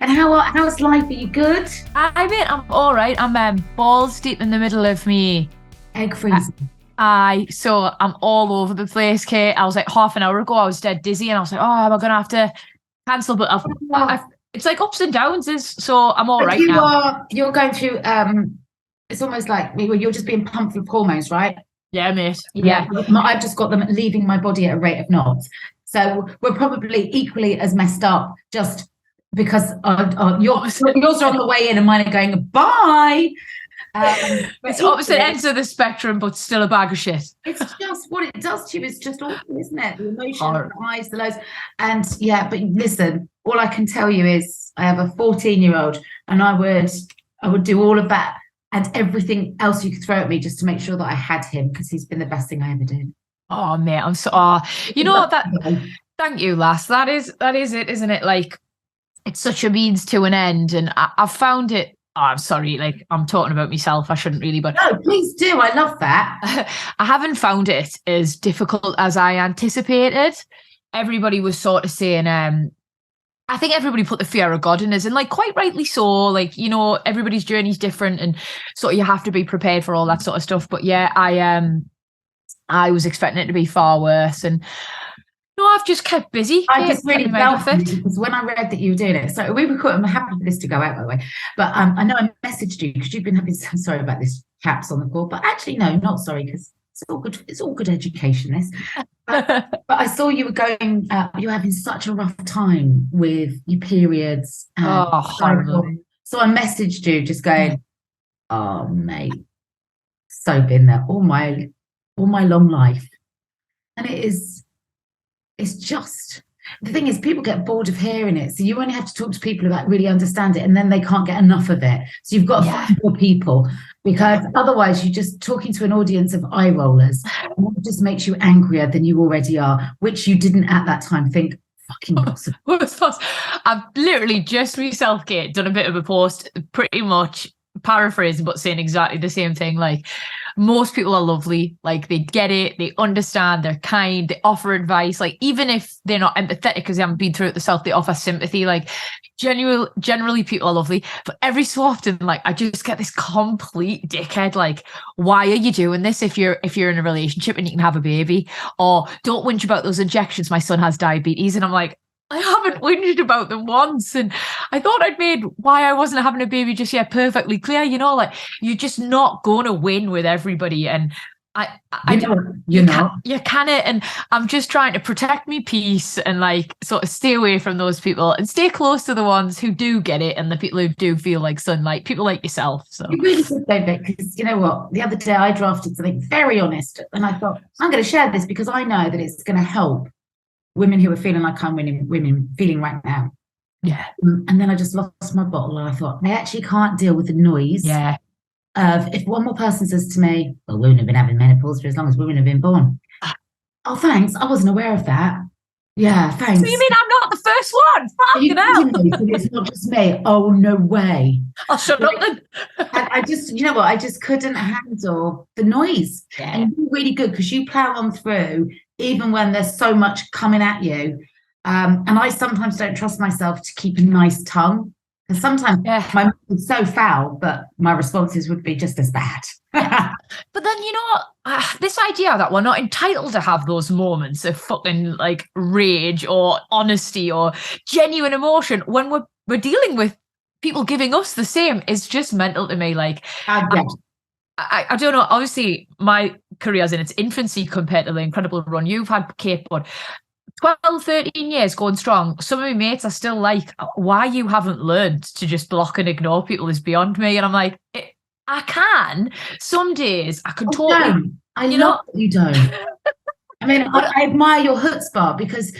And how's life? Are you good? I'm all right. I'm balls deep in the middle of me. Egg freezer. So I'm all over the place, Kate. I was like half an hour ago, I was dead dizzy, and I was like, oh, am I gonna have to cancel? But it's like ups and downs. So I'm all But right now. you're going through. It's almost like you're just being pumped with hormones, right? Yeah, mate. Yeah. I've just got them leaving my body at a rate of knots. So we're probably equally as messed up, just because yours are on the way in and mine are going bye. It's opposite ends of the spectrum, but still a bag of shit. It's just what it does to you. It's just awful, isn't it? The emotions, the highs, the lows. And yeah, but listen, all I can tell you is I have a 14-year-old and I would do all of that and everything else you could throw at me just to make sure that I had him, because he's been the best thing I ever did. Oh mate, I'm so you know what that thank you, lass. That is it, isn't it? Like, it's such a means to an end, and I've found it. Oh, I'm sorry, like I'm talking about myself. I shouldn't really, but no, please do. I love that. I haven't found it as difficult as I anticipated. Everybody was sort of saying, I think everybody put the fear of God in us, and like quite rightly so. Like, you know, everybody's journey's different, and sort of you have to be prepared for all that sort of stuff. But yeah, I was expecting it to be far worse, and no, I've just kept busy. I just really felt it, because when I read that you were doing it, so we were I'm happy for this to go out, by the way. But I know I messaged you because you've been having some, sorry about this caps on the call, but actually no, not sorry, because it's all good. It's all good education. This, but I saw you were going. You were having such a rough time with your periods. Horrible. So I messaged you, just going, "Oh, mate, so been there all my long life," and it's just, the thing is, people get bored of hearing it. So you only have to talk to people that really understand it, and then they can't get enough of it. So you've got to find more people, because otherwise you're just talking to an audience of eye rollers, and it just makes you angrier than you already are, which you didn't at that time think fucking possible. I've literally just myself, Kate, done a bit of a post, pretty much paraphrasing, but saying exactly the same thing. Like, most people are lovely, like they get it, they understand, they're kind, they offer advice, like even if they're not empathetic because they haven't been through it themselves, they offer sympathy. Like, generally people are lovely. But every so often, like, I just get this complete dickhead, like, why are you doing this if you're in a relationship and you can have a baby? Or don't whinge about those injections, my son has diabetes. And I'm like, I haven't whinged about them once, and I thought I'd made why I wasn't having a baby just yet perfectly clear. You know, like, you're just not going to win with everybody, and you can it, and I'm just trying to protect me peace and like sort of stay away from those people and stay close to the ones who do get it and the people who do feel like sunlight, people like yourself. So you really did, David, because you know what? The other day I drafted something very honest, and I thought I'm going to share this because I know that it's going to help women who are feeling like I'm women feeling right now. Yeah. And then I just lost my bottle, and I thought, they actually can't deal with the noise. Yeah. Of if one more person says to me, well, women have been having menopause for as long as women have been born. Oh, thanks. I wasn't aware of that. Yeah, thanks. So you mean I'm not the first one? Fucking hell. It's not just me. Oh, no way. I'll shut up then. I just, you know what? I just couldn't handle the noise. Yeah. And you're really good because you plow on through even when there's so much coming at you. And I sometimes don't trust myself to keep a nice tongue. And sometimes my mouth is so foul, but my responses would be just as bad. But then, you know, this idea that we're not entitled to have those moments of fucking like rage or honesty or genuine emotion when we're dealing with people giving us the same is just mental to me. Like, I don't know. Obviously, my career's in its infancy compared to the incredible run you've had, Kate, but 12, 13 years going strong. Some of my mates are still like, why you haven't learned to just block and ignore people is beyond me. And I'm like, I can. Some days I can totally. I love that you don't. I mean, I admire your chutzpah because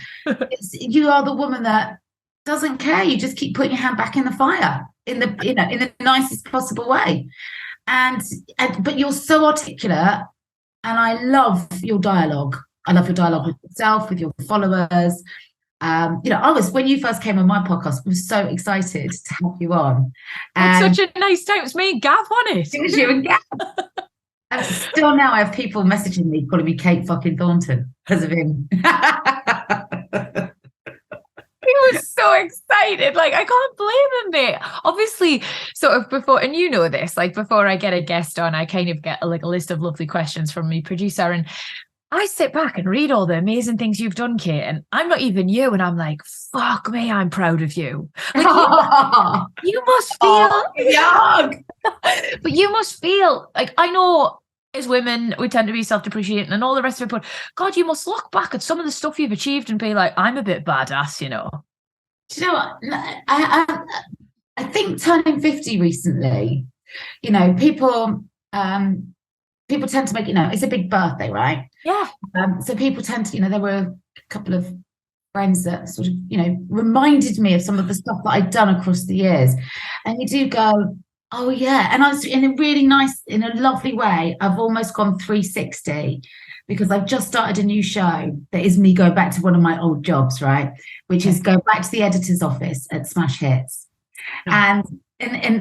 you are the woman that doesn't care. You just keep putting your hand back in the fire in the nicest possible way. And but you're so articulate, and I love your dialogue. I love your dialogue with yourself, with your followers. I was, when you first came on my podcast, I was so excited to have you on. It's such a nice time. It was me and Gav on it. It was you and Gav. And still now I have people messaging me, calling me Kate fucking Thornton because of him. He was so excited. Like, I can't blame him, mate. Obviously, sort of before, and you know this, like before I get a guest on, I kind of get a list of lovely questions from my producer, and I sit back and read all the amazing things you've done, Kate, and I'm not even you, and I'm like, fuck me, I'm proud of you. Like, you must feel young. but you must feel like, I know as women, we tend to be self-depreciating and all the rest of it, but God, you must look back at some of the stuff you've achieved and be like, I'm a bit badass, you know. Do you know what? I think turning 50 recently, you know, people tend to make, you know, it's a big birthday, right? Yeah. So people tend to, you know, there were a couple of friends that sort of, you know, reminded me of some of the stuff that I'd done across the years. And you do go, oh yeah. And I was in a really nice, in a lovely way, I've almost gone 360 because I've just started a new show that is me going back to one of my old jobs, right? Which is go back to the editor's office at Smash Hits. And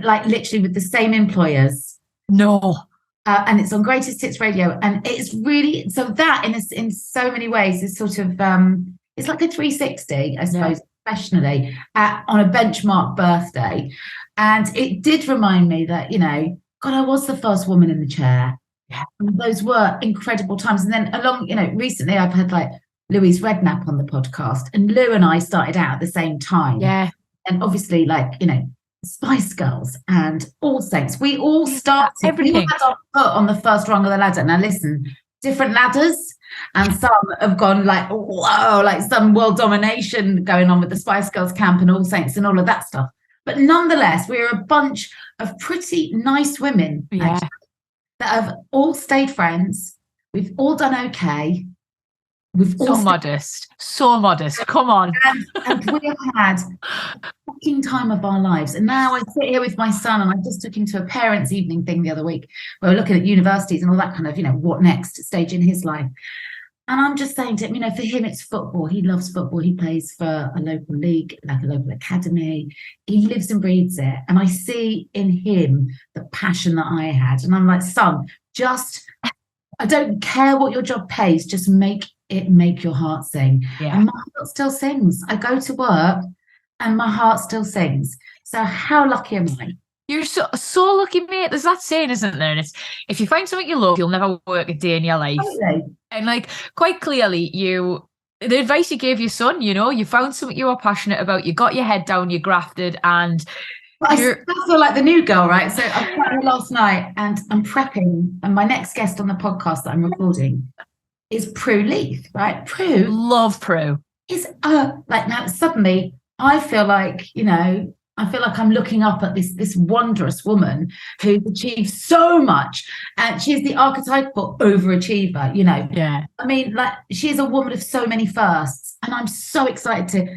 like literally with the same employers. No. And it's on Greatest Hits Radio, and it's really, so that in so many ways is sort of it's like a 360, I suppose, professionally on a benchmark birthday. And it did remind me that, you know, God, I was the first woman in the chair. And those were incredible times. And then along, you know, recently I've had like Louise Redknapp on the podcast, and Lou and I started out at the same time. Yeah. And obviously, like, you know, Spice Girls and All Saints, we all started, everything. We had our foot on the first rung of the ladder. Now listen, different ladders, and some have gone like, whoa, like some world domination going on with the Spice Girls camp and All Saints and all of that stuff. But nonetheless, we're a bunch of pretty nice women actually, that have all stayed friends. We've all done okay. We've so modest. Come on. And we have had a fucking time of our lives. And now I sit here with my son, and I just took him to a parents' evening thing the other week where we're looking at universities and all that kind of, you know, what next stage in his life. And I'm just saying to him, you know, for him, it's football. He loves football. He plays for a local league, like a local academy. He lives and breathes it. And I see in him the passion that I had. And I'm like, son, I don't care what your job pays, just make your heart sing. And my heart still sings. I go to work and my heart still sings. So how lucky am I? You're so lucky, mate. There's that saying, isn't there? And it's, if you find something you love, you'll never work a day in your life. Totally. And like, quite clearly, the advice you gave your son, you know, you found something you were passionate about, you got your head down, you grafted, and I feel like the new girl, right? So I was here last night and I'm prepping, and my next guest on the podcast that I'm recording is Prue Leith, right? Prue. Love Prue. Is like, now suddenly I feel like, you know, I'm looking up at this wondrous woman who's achieved so much, and she's the archetypal overachiever, you know. Yeah. I mean, like, she is a woman of so many firsts, and I'm so excited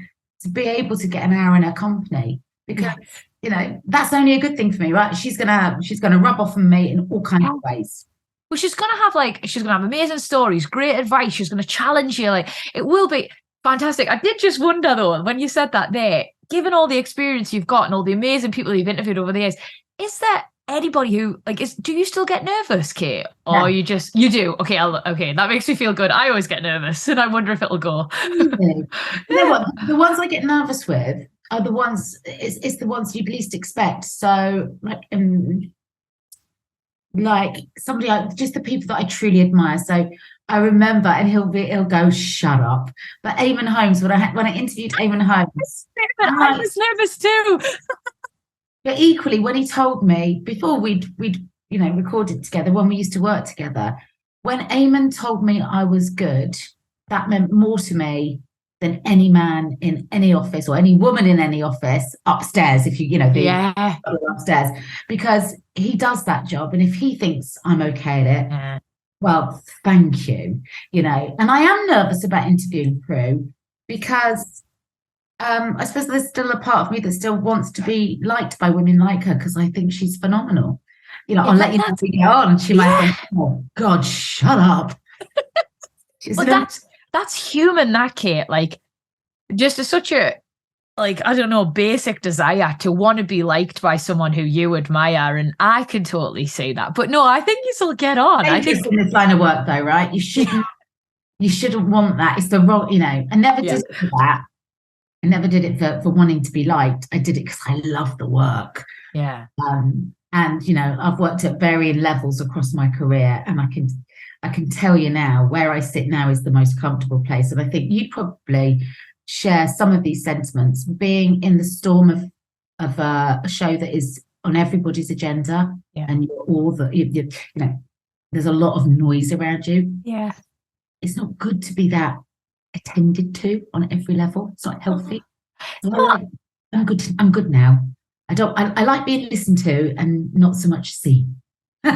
to be able to get an hour in her company, because you know, that's only a good thing for me, right? She's gonna rub off on me in all kinds of ways. Well, she's gonna have amazing stories, great advice. She's gonna challenge you. Like, it will be fantastic. I did just wonder though, when you said that there, given all the experience you've got and all the amazing people you've interviewed over the years, is there anybody who do you still get nervous, Kate? Or No. you do? Okay, okay, that makes me feel good. I always get nervous and I wonder if it'll go. You know what? The ones I get nervous with are the ones, it's the ones you'd least expect. So like somebody, just the people that I truly admire. So I remember, and he'll go, shut up. But Eamon Holmes, when I interviewed Eamon Holmes, I was nervous too. But equally, when he told me before we'd you know, recorded together, when we used to work together, when Eamon told me I was good, that meant more to me than any man in any office or any woman in any office upstairs, if you know, upstairs, because he does that job. And if he thinks I'm okay at it, well, thank you, you know. And I am nervous about interviewing Prue because I suppose there's still a part of me that still wants to be liked by women like her, because I think she's phenomenal. You know, I'll let you know as we go on. She might think, oh God, shut up. Well, that's human, that, Kate. Like, just such a, like, I don't know, basic desire to want to be liked by someone who you admire, and I can totally see that. But no, I think you still get on. I think in this line of work, though, right? You shouldn't want that. It's the wrong, you know. I never did that. I never did it for wanting to be liked. I did it because I love the work. Yeah. And you know, I've worked at varying levels across my career, and I can tell you now where I sit now is the most comfortable place. And I think you probably share some of these sentiments, being in the storm of a show that is on everybody's agenda, and you're all you know, there's a lot of noise around you. Yeah, it's not good to be that attended to on every level. It's not healthy. So I'm good. I'm good now. I like being listened to and not so much seen. Well,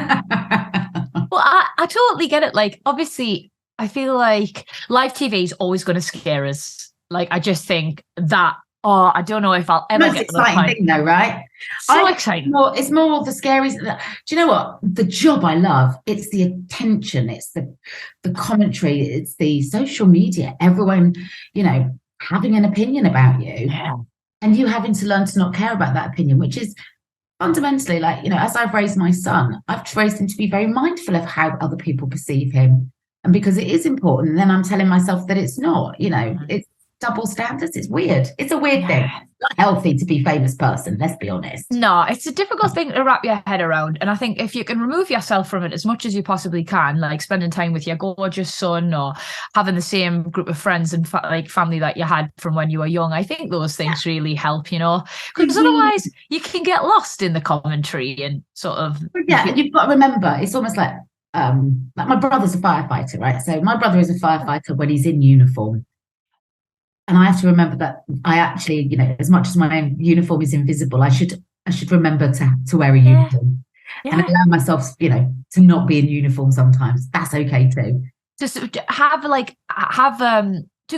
I totally get it. Like, obviously, I feel like live TV is always going to scare us. Like, I just think that, I don't know if I'll ever get to that point. Thing, though, right? So exciting. It's more the scary. Do you know what? The job I love. It's the attention. It's the commentary. It's the social media. Everyone, you know, having an opinion about you. Yeah. And you having to learn to not care about that opinion, which is fundamentally, like, you know, as I've raised my son, I've raised him to be very mindful of how other people perceive him. And because it is important, and then I'm telling myself that it's not, you know, it's double standards. It's weird. It's a weird thing. It's not healthy to be a famous person, let's be honest. No, it's a difficult thing to wrap your head around. And I think if you can remove yourself from it as much as you possibly can, like spending time with your gorgeous son or having the same group of friends and like family that you had from when you were young, I think those things really help, you know, because otherwise you can get lost in the commentary and sort of. Yeah, and you've got to remember, it's almost like my brother's a firefighter, right? So my brother is a firefighter when he's in uniform. And I have to remember that I actually, you know, as much as my own uniform is invisible, I should remember to wear a uniform and allow myself, you know, to not be in uniform sometimes. That's okay too. Just to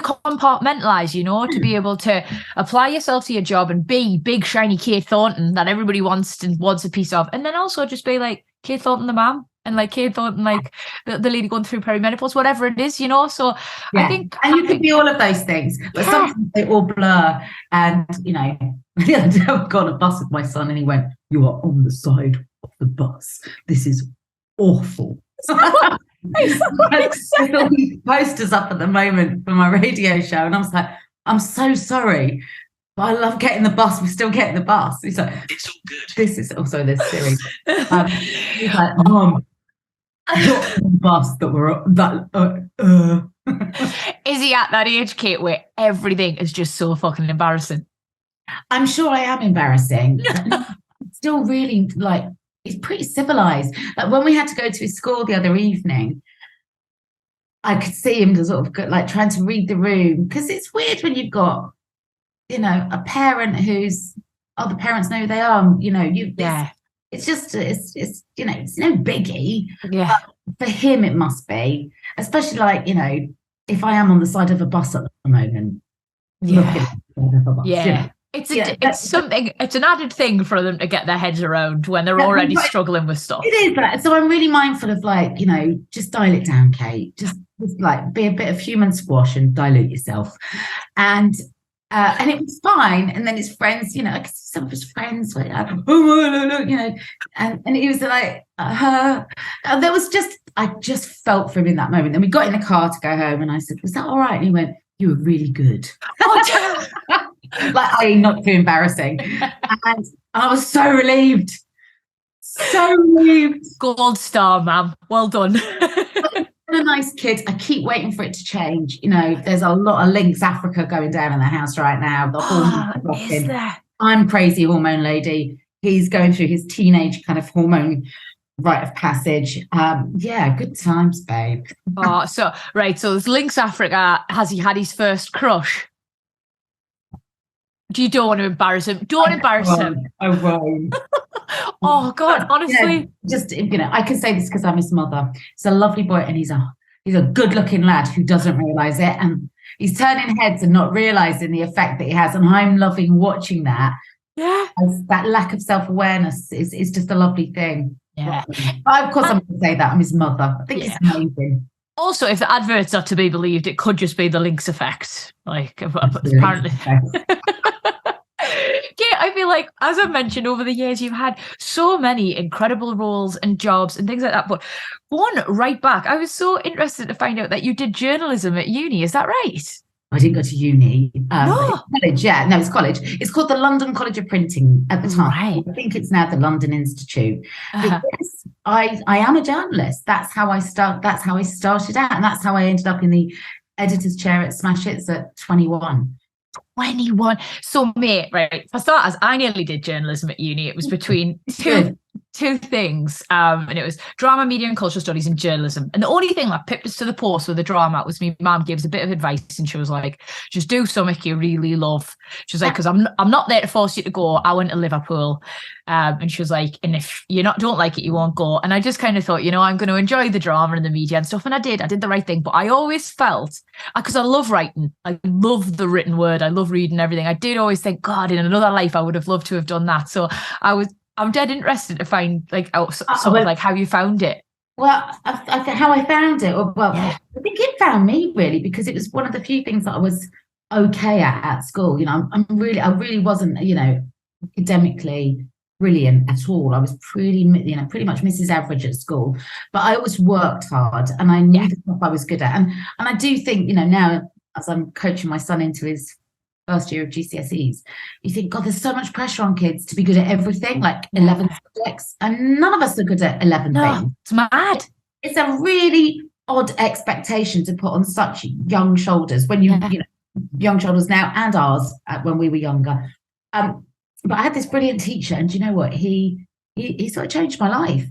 compartmentalize, you know, to be able to apply yourself to your job and be big shiny Kate Thornton that everybody wants a piece of, and then also just be like Kate Thornton the mom, and like Kate Thornton, like the lady going through perimenopause, whatever it is, you know. So I think, and you could be all of those things, but sometimes they all blur. And you know, the other day I got on a bus with my son, and he went, "You are on the side of the bus. This is awful." There's all these posters up at the moment for my radio show, and I was like, "I'm so sorry, but I love getting the bus. We're still getting the bus." He's like, "It's all good." This is also this series. He's like, "Mom, you're on the bus that we're that." Is he at that age, Kate, where everything is just so fucking embarrassing? I'm sure I am embarrassing. Still, really, like, he's pretty civilized. Like when we had to go to his school the other evening, I could see him sort of like trying to read the room, because it's weird when you've got, you know, a parent who's other parents know who they are. You know, it's just it's you know, it's no biggie. Yeah. But for him, it must be, especially like, you know, if I am on the side of a bus at the moment. Yeah. Looking at the bus, yeah. You know? It's an added thing for them to get their heads around when they're already struggling with stuff. It is that. So I'm really mindful of, like, you know, just dial it down, Kate. Just like be a bit of human squash and dilute yourself. And it was fine. And then his friends, you know, I could see some of his friends were like, oh, you know, and he was like, there was I just felt for him in that moment. Then we got in the car to go home, and I said, "Was that all right?" And he went, "You were really good." Like, not too embarrassing. And I was so relieved. So relieved. Gold star, ma'am. Well done. A nice kid. I keep waiting for it to change. You know, there's a lot of Lynx Africa going down in the house right now. The hormones is there? I'm crazy hormone lady. He's going through his teenage kind of hormone rite of passage. Yeah, good times, babe. So this Lynx Africa, has he had his first crush? You don't want to embarrass him. Don't embarrass him. I won't. Oh God, honestly. Just, you know, I can say this because I'm his mother. He's a lovely boy, and he's a good-looking lad who doesn't realise it, and he's turning heads and not realising the effect that he has. And I'm loving watching that. Yeah. That lack of self-awareness is just a lovely thing. Yeah. But of course, I'm going to say that I'm his mother. I think it's amazing. Also, if the adverts are to be believed, it could just be the Lynx effect. Like, apparently. Yeah, I feel like, as I've mentioned over the years, you've had so many incredible roles and jobs and things like that. But going right back, I was so interested to find out that you did journalism at uni. Is that right? I didn't go to uni. But No. it's college, yeah. No, it's college. It's called the London College of Printing at the time. Right. I think it's now the London Institute. Uh-huh. Because I am a journalist. That's how I started out. And that's how I ended up in the editor's chair at Smash Hits at 21. 21. So, mate, right, for starters, I nearly did journalism at uni. It was between two things. And it was drama, media and cultural studies and journalism. And the only thing that pipped us to the post with the drama was me mum gave us a bit of advice, and she was like, just do something you really love. She was like, because I'm not there to force you to go. I went to Liverpool. And she was like, and if you don't like it, you won't go. And I just kind of thought, I'm going to enjoy the drama and the media and stuff. And I did the right thing. But I always felt, because I love writing, I love the written word, I love reading everything. I did always think, God, in another life, I would have loved to have done that. So I'm dead interested to find like how you found it. Well, how I found it, I think it found me really, because it was one of the few things that I was okay at school. I really wasn't, academically brilliant at all. I was pretty much Mrs. Average at school, but I always worked hard and I knew the stuff I was good at. And I do think, now as I'm coaching my son into his first year of GCSEs, you think, God, there's so much pressure on kids to be good at everything, like 11 subjects, and none of us are good at 11 things. It's mad. It's a really odd expectation to put on such young shoulders when young shoulders now, and ours when we were younger. But I had this brilliant teacher, and do you know what? He sort of changed my life.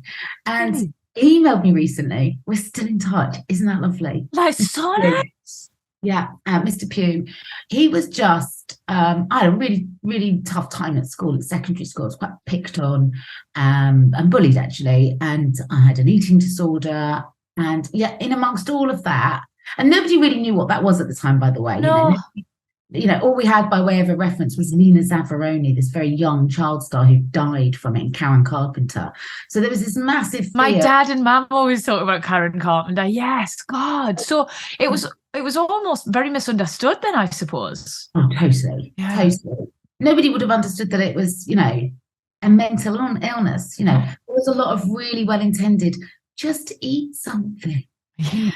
And he emailed me recently. We're still in touch. Isn't that lovely? That's so nice. Yeah, Mr. Pugh. He was just, I had a really, really tough time at school, at secondary school. I was quite picked on and bullied, actually. And I had an eating disorder. And in amongst all of that, and nobody really knew what that was at the time, by the way. No. All we had by way of a reference was Nina Zavaroni, this very young child star who died from it, and Karen Carpenter. So there was this massive fear. My dad and mum always talk about Karen Carpenter. Yes, God. So it was almost very misunderstood then, I suppose. Oh, totally. Nobody would have understood that it was, a mental illness. There was a lot of really well-intended, just eat something. Yeah.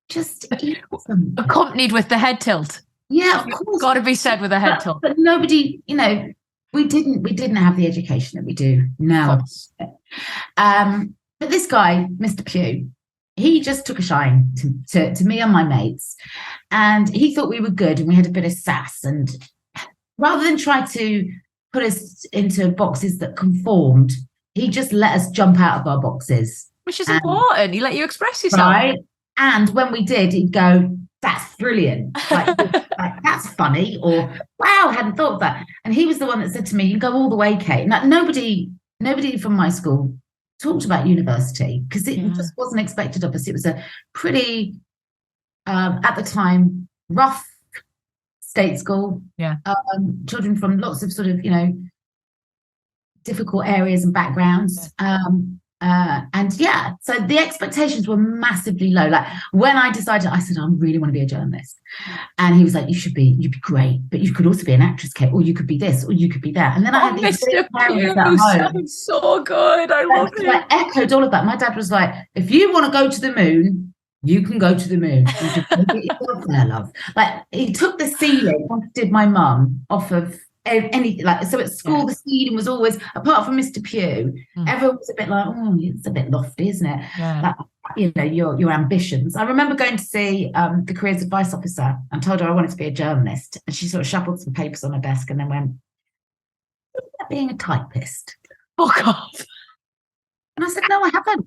Just eat something. Accompanied with the head tilt. Yeah, of course. Got to be said with a head tilt. But nobody, we didn't have the education that we do now. But this guy, Mr. Pugh, he just took a shine to me and my mates, and he thought we were good and we had a bit of sass. And rather than try to put us into boxes that conformed, he just let us jump out of our boxes. Which is important. He let you express yourself. Right. And when we did, he'd go, that's brilliant. Like, that's funny. Or, wow, hadn't thought of that. And he was the one that said to me, you go all the way, Kate. Now, nobody from my school talked about university because it just wasn't expected of us. It was a pretty, at the time, rough state school. Yeah. Children from lots of sort of, difficult areas and backgrounds. So the expectations were massively low. Like when I decided, I said, I really want to be a journalist. And he was like, you'd be great, but you could also be an actress, Kate, or you could be this, or you could be that. And then I had these parents at home. Sounds so good. I love it. I echoed all of that. My dad was like, if you want to go to the moon, you can go to the moon. You just go get yourself there, love. Like he took the ceiling, did my mum, off of anything. Like, so at school, the ceiling was always, apart from Mr. Pugh, everyone was a bit like, oh, it's a bit lofty, isn't it? Yeah. Like, your ambitions. I remember going to see the careers advice officer and told her I wanted to be a journalist, and she sort of shuffled some papers on her desk and then went, being a typist. Fuck off. And I said, no, I haven't.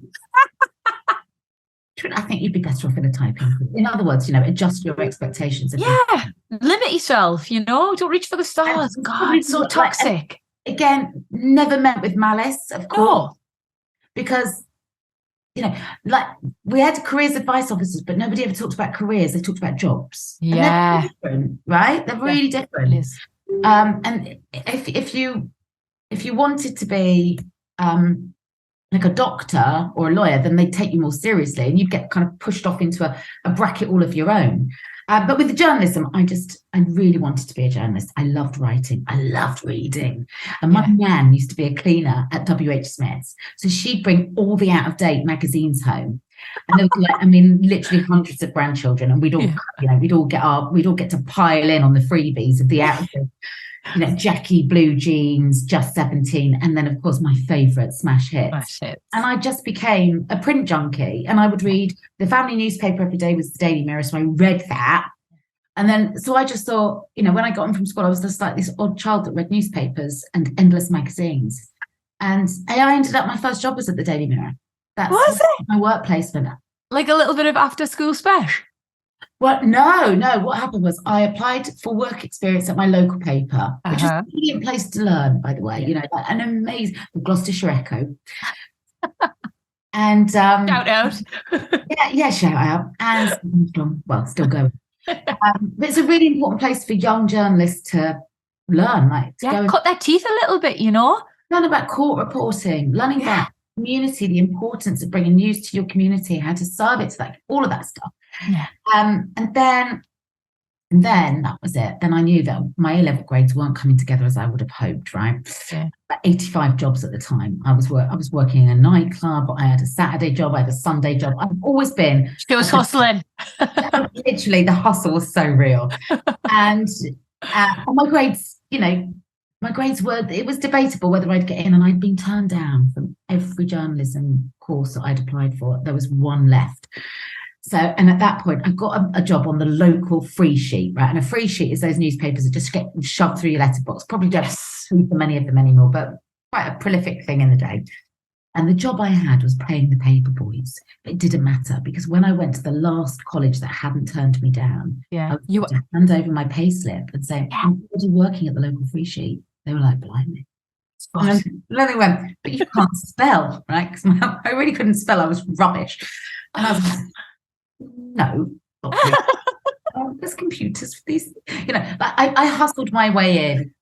I think you'd be better off in a typing. In other words, adjust your expectations. Limit yourself, don't reach for the stars. God, it's so toxic. Again, never meant with malice, of course. Because, like we had careers advice officers, but nobody ever talked about careers. They talked about jobs. Yeah. And they're different, right? They're really different. And if you wanted to be like a doctor or a lawyer, then they'd take you more seriously and you'd get kind of pushed off into a bracket all of your own. But with the journalism, I really wanted to be a journalist. I loved writing. I loved reading. And my nan used to be a cleaner at WH Smith's. So she'd bring all the out-of-date magazines home. And there was like, I mean, literally hundreds of grandchildren, and we'd all, we'd all get to pile in on the freebies of the outfit. Jackie blue jeans, Just 17, and then of course my favourite Smash Hits. And I just became a print junkie, and I would read the family newspaper every day was the Daily Mirror, so I read that. And then so I just thought, when I got home from school, I was just like this odd child that read newspapers and endless magazines. And I ended up, my first job was at the Daily Mirror. That's my work placement. Like a little bit of after school special? Well, no. What happened was I applied for work experience at my local paper, which is a brilliant place to learn, by the way. An amazing, the Gloucestershire Echo. And shout out. Shout out. And still going. But it's a really important place for young journalists to learn, cut their teeth a little bit, Learn about court reporting, learning about community, the importance of bringing news to your community, how to serve it to that, all of that stuff. And then that was it. Then I knew that my A-level grades weren't coming together as I would have hoped, right? About 85 jobs at the time. I was working in a nightclub. I had a Saturday job. I had a Sunday job. I've always been. She was hustling. Literally, the hustle was so real. And my grades, my grades it was debatable whether I'd get in, and I'd been turned down from every journalism course that I'd applied for. There was one left. So, and at that point, I got a job on the local free sheet, right? And a free sheet is those newspapers that just get shoved through your letterbox. Probably don't see for many of them anymore, but quite a prolific thing in the day. And the job I had was playing the paper boys. But it didn't matter, because when I went to the last college that hadn't turned me down, I was to hand over my pay slip and say, I'm already working at the local free sheet. They were like, blimey. And then they went, but you can't spell, right? Because I really couldn't spell. I was rubbish. And I was like, no, not really. There's computers for these. I hustled my way in.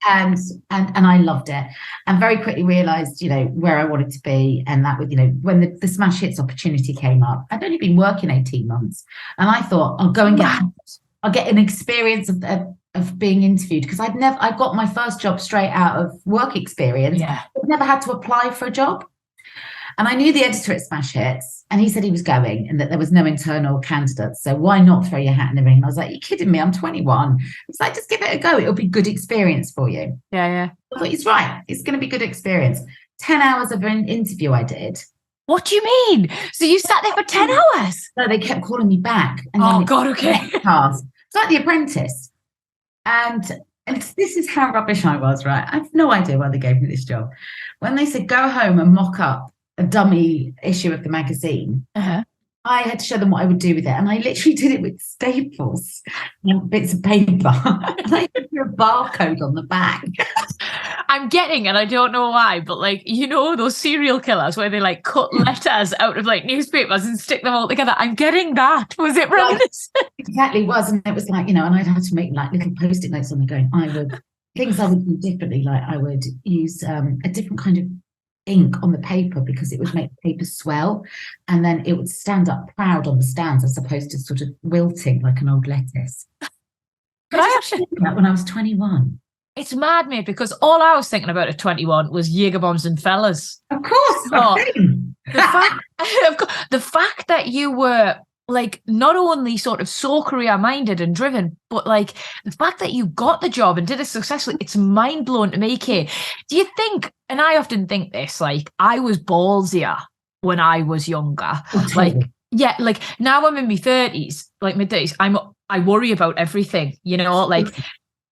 And I loved it, and very quickly realised, where I wanted to be. And that was, when the Smash Hits opportunity came up, I'd only been working 18 months, and I thought I'll go and I'll get an experience of being interviewed, because I got my first job straight out of work experience. I've never had to apply for a job. And I knew the editor at Smash Hits, and he said he was going and that there was no internal candidates. So why not throw your hat in the ring? And I was like, you're kidding me, I'm 21. It's like, just give it a go. It'll be good experience for you. I thought, he's right. It's going to be good experience. 10 hours of an interview I did. What do you mean? So you sat there for 10 hours? No, they kept calling me back. And okay. It's like The Apprentice. And this is how rubbish I was, right? I have no idea why they gave me this job. When they said, go home and mock up a dummy issue of the magazine, I had to show them what I would do with it, and I literally did it with staples and bits of paper, and I put a barcode on the back. I'm getting, and I don't know why, but those serial killers where they cut letters out of newspapers and stick them all together. I'm getting that. Was it reminiscent? Exactly was, and it was and I'd have to make little post-it notes on there going, things I would do differently, I would use a different kind of ink on the paper, because it would make the paper swell, and then it would stand up proud on the stands as opposed to sort of wilting like an old lettuce. But I actually did that when I was 21. It's mad, mate, because all I was thinking about at 21 was Jaeger bombs and fellas. Of course. The fact that you were not only sort of so career-minded and driven, but the fact that you got the job and did it successfully, it's mind-blowing to me, Kate. Do you think, and I often think this, I was ballsier when I was younger. Now I'm in my 30s, mid-30s, I worry about everything,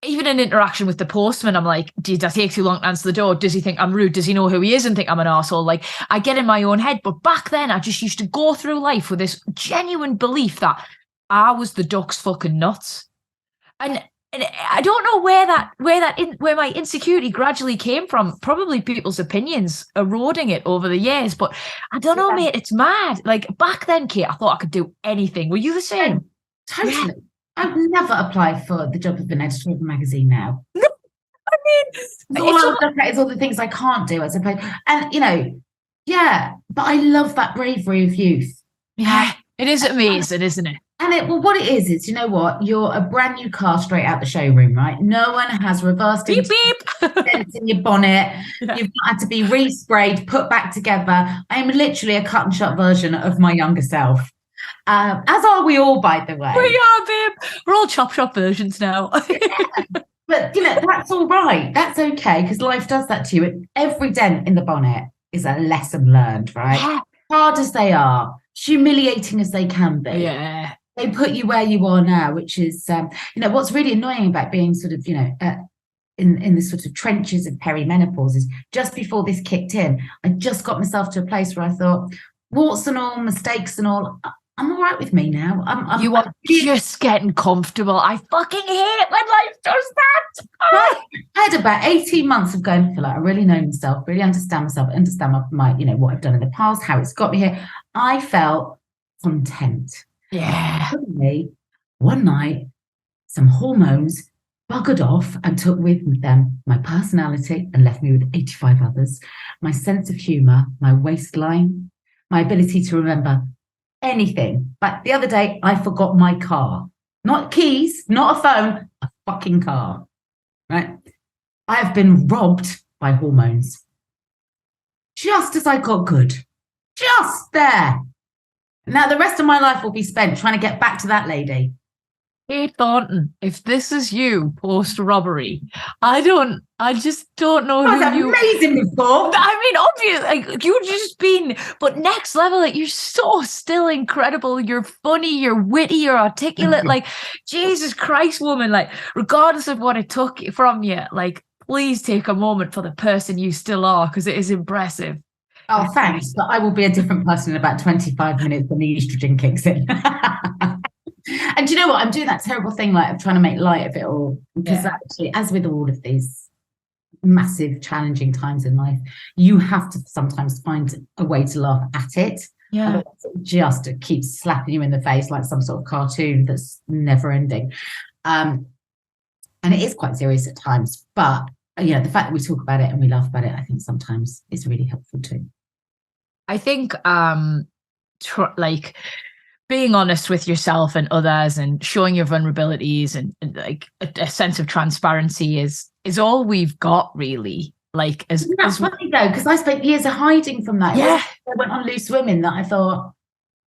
even an interaction with the postman, I'm like, did I take too long to answer the door? Does he think I'm rude? Does he know who he is and think I'm an arsehole? I get in my own head. But back then, I just used to go through life with this genuine belief that I was the duck's fucking nuts. And I don't know where my insecurity gradually came from. Probably people's opinions eroding it over the years. But I don't know, mate. It's mad. Back then, Kate, I thought I could do anything. Were you the same? Totally. Yeah. I'd never apply for the job of an editor of a magazine now. No, I mean, all I would look at is all the things I can't do, I suppose. And, but I love that bravery of youth. Yeah, it is amazing, isn't it? Well, what it is, you know what? You're a brand new car straight out the showroom, right? No one has reversed Beep into beep. dents in your bonnet. Yeah. You've not had to be resprayed, put back together. I am literally a cut and shut version of my younger self. As are we all, by the way. We are, babe. We're all chop shop versions now. But that's all right. That's okay, because life does that to you. Every dent in the bonnet is a lesson learned, right? Yeah. Hard as they are, humiliating as they can be. Yeah. They put you where you are now, which is, what's really annoying about being sort of, in the sort of trenches of perimenopause is just before this kicked in, I just got myself to a place where I thought, warts and all, mistakes and all, I'm all right with me now. You are just getting comfortable. I fucking hate when life does that. Right. I had about 18 months of going, I feel like I really know myself, really understand myself, understand my what I've done in the past, how it's got me here. I felt content. Yeah. Suddenly, one night, some hormones buggered off and took with them my personality and left me with 85 others, my sense of humour, my waistline, my ability to remember anything. Like the other day, I forgot my car. Not keys, not a phone, a fucking car. Right? I have been robbed by hormones. Just as I got good. Just there. Now the rest of my life will be spent trying to get back to that lady. Kate Thornton, if this is you post robbery, I just don't know who you. Amazing before. I mean, obviously, like you've just been, but next level, like you're so still incredible. You're funny, you're witty, you're articulate. Like Jesus Christ, woman. Like regardless of what it took from you, like please take a moment for the person you still are, because it is impressive. Oh, thanks. But I will be a different person in about 25 minutes when the estrogen kicks in. And do you know what? I'm doing that terrible thing, like of trying to make light of it all. Because actually, as with all of these massive, challenging times in life, you have to sometimes find a way to laugh at it. Yeah. Just it keeps slapping you in the face like some sort of cartoon that's never ending. And it is quite serious at times. But, the fact that we talk about it and we laugh about it, I think sometimes is really helpful too. I think, being honest with yourself and others and showing your vulnerabilities and like a sense of transparency is all we've got, really. Like that's funny though, because I spent years of hiding from that. Yeah. I went on Loose Women that I thought,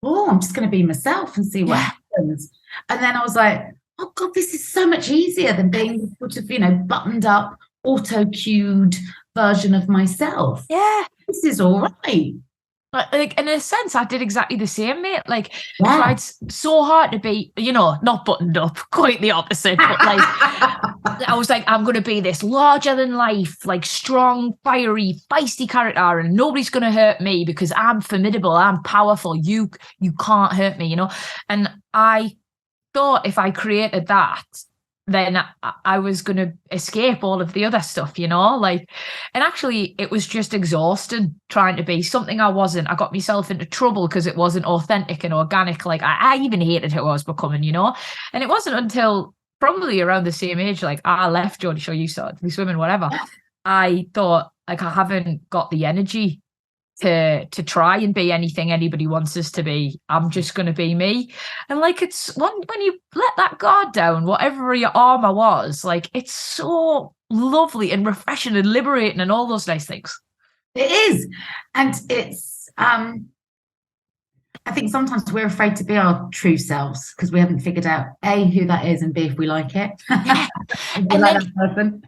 I'm just going to be myself and see what happens. And then I was like, oh God, this is so much easier than being sort of, buttoned up, auto-cued version of myself. Yeah. This is all right. Like in a sense, I did exactly the same, mate. Like I tried so hard to be, not buttoned up, quite the opposite. But like I was like, I'm gonna be this larger than life, like strong, fiery, feisty character, and nobody's gonna hurt me because I'm formidable, I'm powerful. You can't hurt me, And I thought if I created that, then I was going to escape all of the other stuff, and actually it was just exhausting trying to be something I wasn't. I got myself into trouble because it wasn't authentic and organic. Like I even hated who I was becoming, and it wasn't until probably around the same age, like I left Geordie Shore, you started to be swimming, whatever. I thought like, I haven't got the energy to try and be anything anybody wants us to be. I'm just going to be me. And like, it's when you let that guard down, whatever your armor was, like, it's so lovely and refreshing and liberating and all those nice things. It is. And it's, I think sometimes we're afraid to be our true selves because we haven't figured out A, who that is, and B, if we like it. And then,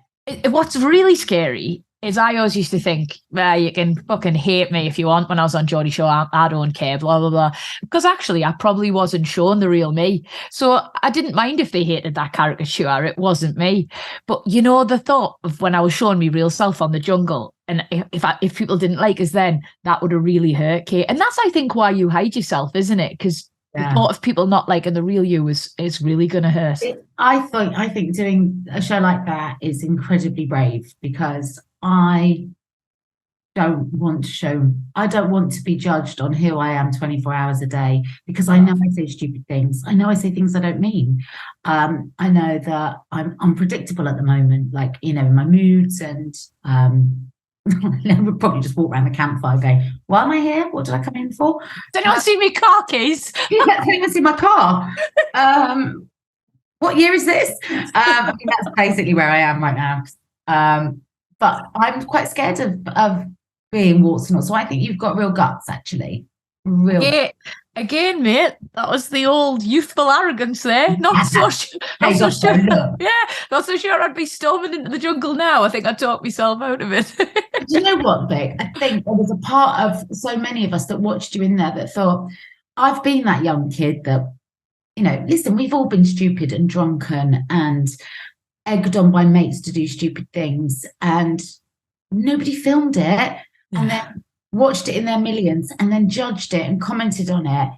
what's really scary is I always used to think, you can fucking hate me if you want when I was on Geordie Shore, I don't care, blah, blah, blah. Because actually, I probably wasn't showing the real me. So I didn't mind if they hated that caricature. It wasn't me. But, the thought of when I was showing my real self on The Jungle, and if people didn't like us then, that would have really hurt, Kate. And that's, I think, why you hide yourself, isn't it? Because the thought of people not liking the real you is really going to hurt. I think doing a show like that is incredibly brave because I don't want to be judged on who I am 24 hours a day because I know I say stupid things. I know I say things I don't mean. I know that I'm unpredictable at the moment, like, in my moods and We'd probably just walk around the campfire going, why am I here? What did I come in for? Did anyone see me car keys? Did anyone see my car? What year is this? I mean, that's basically where I am right now. But I'm quite scared of being warts and all. So I think you've got real guts, actually. Real. Again, mate, that was the old youthful arrogance there. Not so sure. Not so sure I'd be storming into the jungle now. I think I talked myself out of it. Do you know what, Vic? I think there was a part of so many of us that watched you in there that thought, I've been that young kid that, listen, we've all been stupid and drunken and egged on by mates to do stupid things, and nobody filmed it and then watched it in their millions and then judged it and commented on it.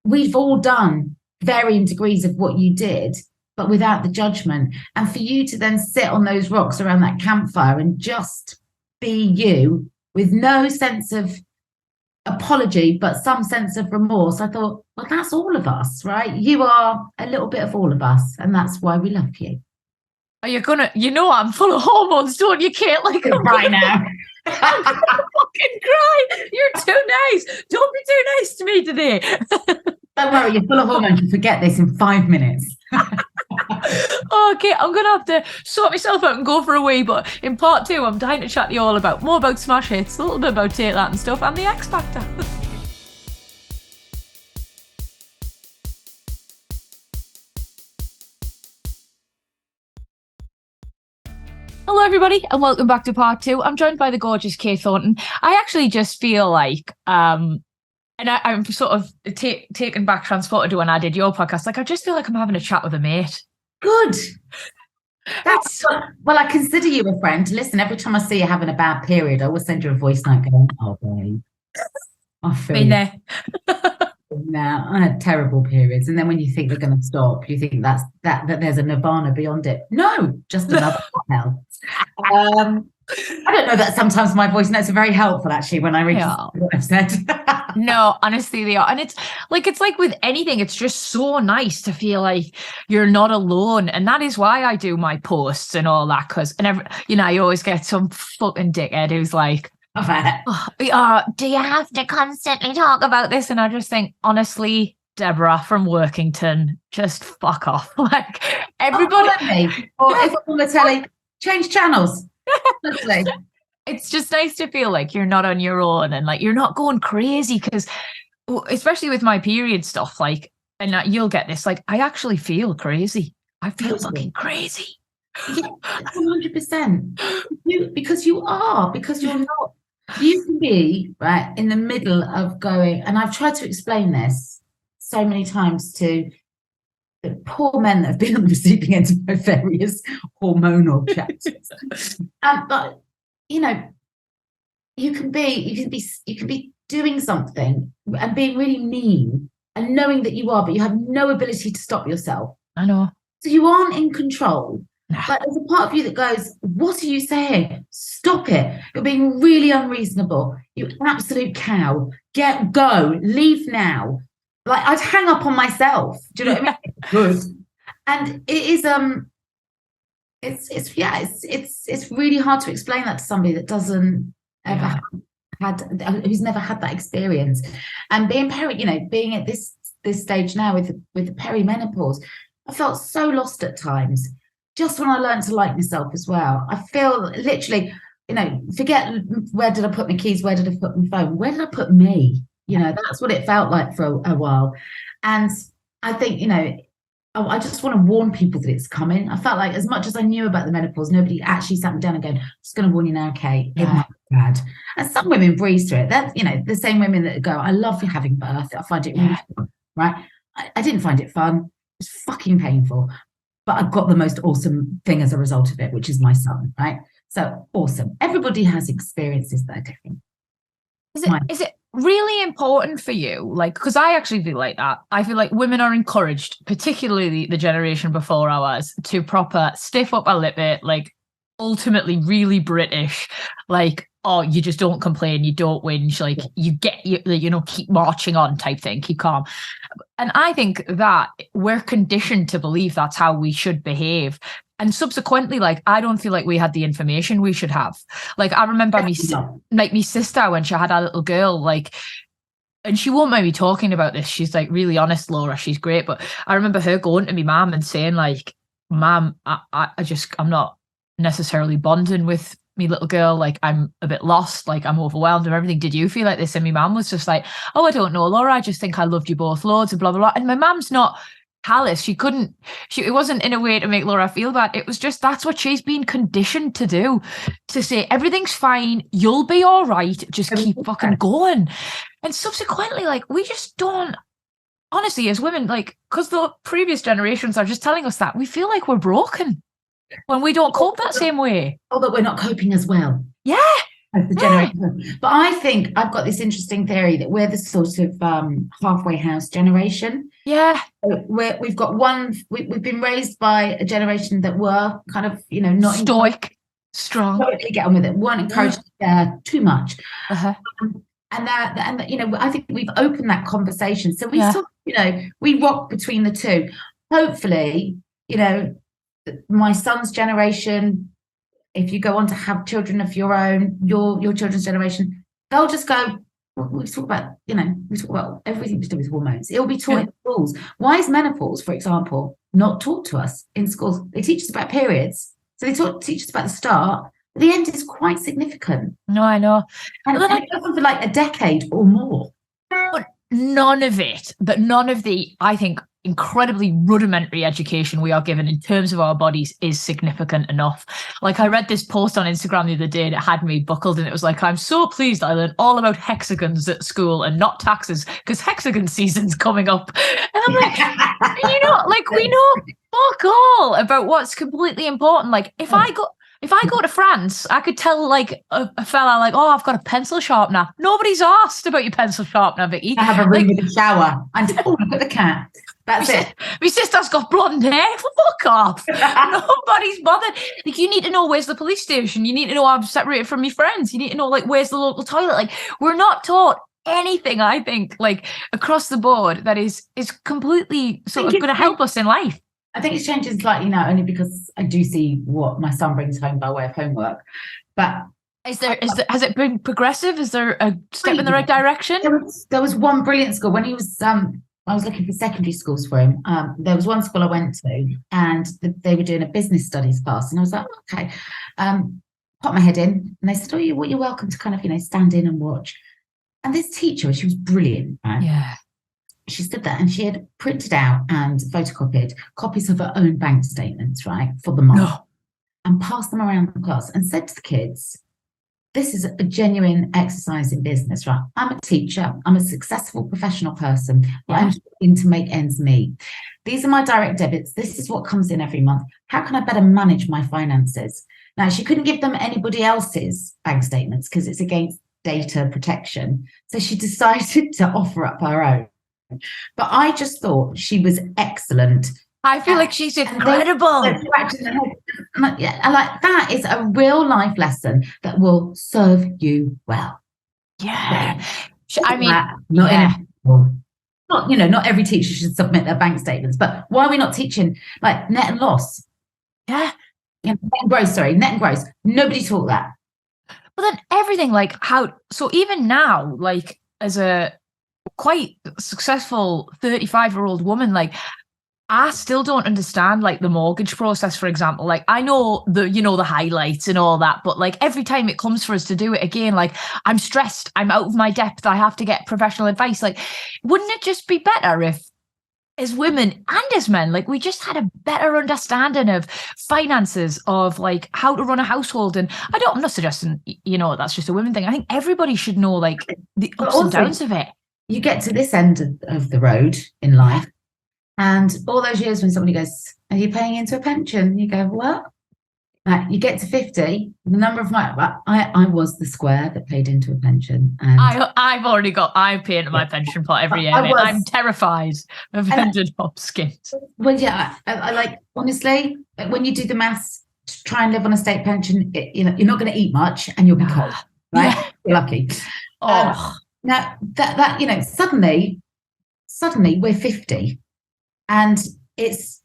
We've all done varying degrees of what you did, but without the judgment. And for you to then sit on those rocks around that campfire and just be you with no sense of apology, but some sense of remorse, I thought, well, that's all of us, right? You are a little bit of all of us, and that's why we love you. Are you gonna, I'm full of hormones, don't you, Kate? Like, right now. I'm gonna fucking cry. You're too nice. Don't be too nice to me today. Don't worry, you're full of hormones. You'll forget this in 5 minutes. Okay, I'm gonna have to sort myself out and go for a wee. But in part 2, I'm dying to chat to you all more about smash hits, a little bit about Take That and stuff, and the X Factor. Hello, everybody, and welcome back to part 2. I'm joined by the gorgeous Kate Thornton. I actually just feel like, and I'm sort of taken back, transported to when I did your podcast. Like, I just feel like I'm having a chat with a mate. Good. Well, I consider you a friend. Listen, every time I see you having a bad period, I always send you a voice note going, oh, babe. I feel Been there. Now, I had terrible periods, and then when you think they're going to stop, you think that there's a nirvana beyond it. No, just another hell. I don't know that sometimes my voice notes are very helpful, actually, when I read what I've said. No, honestly, they are. And it's like with anything, it's just so nice to feel like you're not alone. And that is why I do my posts and all that, because you always get some fucking dickhead who's like, do you have to constantly talk about this? And I just think, honestly, Deborah from Workington, just fuck off. Like, everybody. Or if I'm on the telly, change channels. It's just nice to feel like you're not on your own and like you're not going crazy, because especially with my period stuff, like, and you'll get this, like, I actually feel crazy. I feel fucking crazy. Yeah, 100%. Because you're not. You can be right in the middle of going, and I've tried to explain this so many times to the poor men that have been on the receiving end of my various hormonal changes. But you can be doing something and being really mean and knowing that you are, but you have no ability to stop yourself. I know. So you aren't in control. But there's a part of you that goes, what are you saying? Stop it. You're being really unreasonable. You absolute cow. Go. Leave now. Like, I'd hang up on myself. Do you know what I mean? Good. And it is it's really hard to explain that to somebody that doesn't ever who's never had that experience. And being being at this stage now with the perimenopause, I felt so lost at times. Just when I learned to like myself as well, I feel literally, forget where did I put my keys, where did I put my phone, where did I put me? That's what it felt like for a while. And I think, I just want to warn people that it's coming. I felt like as much as I knew about the menopause, nobody actually sat me down and going, I'm just going to warn you now, Kate, it might be bad. And some women breeze through it. That's, the same women that go, I love having birth. I find it really fun, right? I didn't find it fun. It was fucking painful. But I've got the most awesome thing as a result of it, which is my son, right? So awesome. Everybody has experiences that are different. Is it really important for you? Like, because I actually feel like that. I feel like women are encouraged, particularly the generation before ours, to proper stiff up a lip bit, like ultimately really British, like, oh, you just don't complain, you don't whinge, like keep marching on type thing, keep calm. And I think that we're conditioned to believe that's how we should behave. And subsequently, like, I don't feel like we had the information we should have. Like, I remember me sister, when she had a little girl, like, and she won't mind me talking about this. She's like really honest, Laura. She's great. But I remember her going to me mum and saying, like, Mum, I'm not necessarily bonding with me little girl. Like, I'm a bit lost. Like, I'm overwhelmed and everything. Did you feel like this? And my mum was just like, oh, I don't know, Laura. I just think I loved you both loads and blah, blah, blah. And my mum's not callous. It wasn't in a way to make Laura feel bad. It was just, that's what she's been conditioned to do, to say everything's fine, you'll be all right, just keep fucking going. And subsequently, like, we just don't, honestly, as women, like, because the previous generations are just telling us that, we feel like we're broken when we don't cope that same way. Or that we're not coping as well. Yeah. As the generation. But I think I've got this interesting theory that we're the sort of halfway house generation. Yeah. We've been raised by a generation that were kind of, not stoic, strong. Totally get on with it. Weren't encouraged to share too much. Uh-huh. And I think we've opened that conversation. So we sort of, we rock between the two. Hopefully, my son's generation, if you go on to have children of your own, your children's generation, they'll just go, we talk about everything to do with hormones. It'll be taught in schools. Why is menopause, for example, not taught to us in schools? They teach us about periods. So they teach us about the start. But the end is quite significant. No, I know. And it goes on for like a decade or more. But none of the, I think, incredibly rudimentary education we are given in terms of our bodies is significant enough. Like, I read this post on Instagram the other day and it had me buckled, and it was like, I'm so pleased I learned all about hexagons at school and not taxes, because hexagon season's coming up. And I'm like, we know fuck all about what's completely important. Like, if I go to France, I could tell like a fella, like, oh, I've got a pencil sharpener. Nobody's asked about your pencil sharpener, Vicky. I have a room with a shower. And look at the cat. That's it. My sister's got blonde hair. Fuck off. Nobody's bothered. Like, you need to know where's the police station. You need to know I'm separated from my friends. You need to know, like, where's the local toilet. Like, we're not taught anything, I think, like, across the board that is completely sort of going to help us in life. I think it's changing slightly now, only because I do see what my son brings home by way of homework. But has it been progressive? Is there a step in the right direction? There was one brilliant school when he was I was looking for secondary schools for him. There was one school I went to, and they were doing a business studies class, and I was like, okay. Popped my head in, and they said, oh, you're welcome to kind of stand in and watch. And this teacher, she was brilliant, right? Yeah. She stood there and she had printed out and photocopied copies of her own bank statements, right, for the month, and passed them around the class and said to the kids, this is a genuine exercise in business, right? I'm a teacher. I'm a successful professional person. I'm trying to make ends meet. These are my direct debits. This is what comes in every month. How can I better manage my finances? Now, she couldn't give them anybody else's bank statements because it's against data protection. So she decided to offer up her own. But I just thought she was excellent. I feel like she's incredible. Yeah, like, that is a real life lesson that will serve you well. Yeah. I mean, not every teacher should submit their bank statements, but why are we not teaching like net and loss? Yeah. Net and gross. Nobody taught that. But then everything, like, so even now, like, as a quite successful 35-year-old woman, like, I still don't understand, like, the mortgage process, for example. Like, I know the highlights and all that, but like, every time it comes for us to do it again, like, I'm stressed, I'm out of my depth, I have to get professional advice. Like, wouldn't it just be better if, as women and as men, like, we just had a better understanding of finances, of like how to run a household? And I'm not suggesting, that's just a women thing. I think everybody should know, like, the ups and downs of it. You get to this end of the road in life, and all those years when somebody goes, are you paying into a pension? You go, what? You get to 50, the number of I was the square that paid into a pension. And I'm paying my pension pot every year. I'm terrified of ended up skint. Well, yeah, I like, honestly, when you do the maths to try and live on a state pension, you're not going to eat much and you'll be cold, right? Yeah. You're lucky. Now that suddenly we're 50, and it's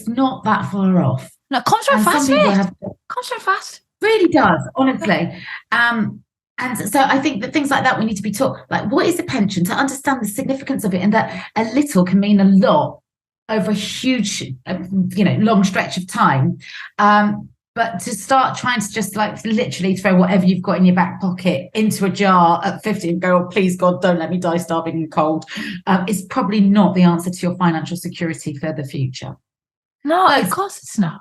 not that far off. No, it comes from And some fast, people mate. have Comes from fast. really does, honestly. And so I think that things like that we need to be taught, like what is a pension, to understand the significance of it, and that a little can mean a lot over a huge, long stretch of time. But to start trying to just like literally throw whatever you've got in your back pocket into a jar at 50 and go, oh, please God, don't let me die starving and cold, is probably not the answer to your financial security for the future. No, of course it's not.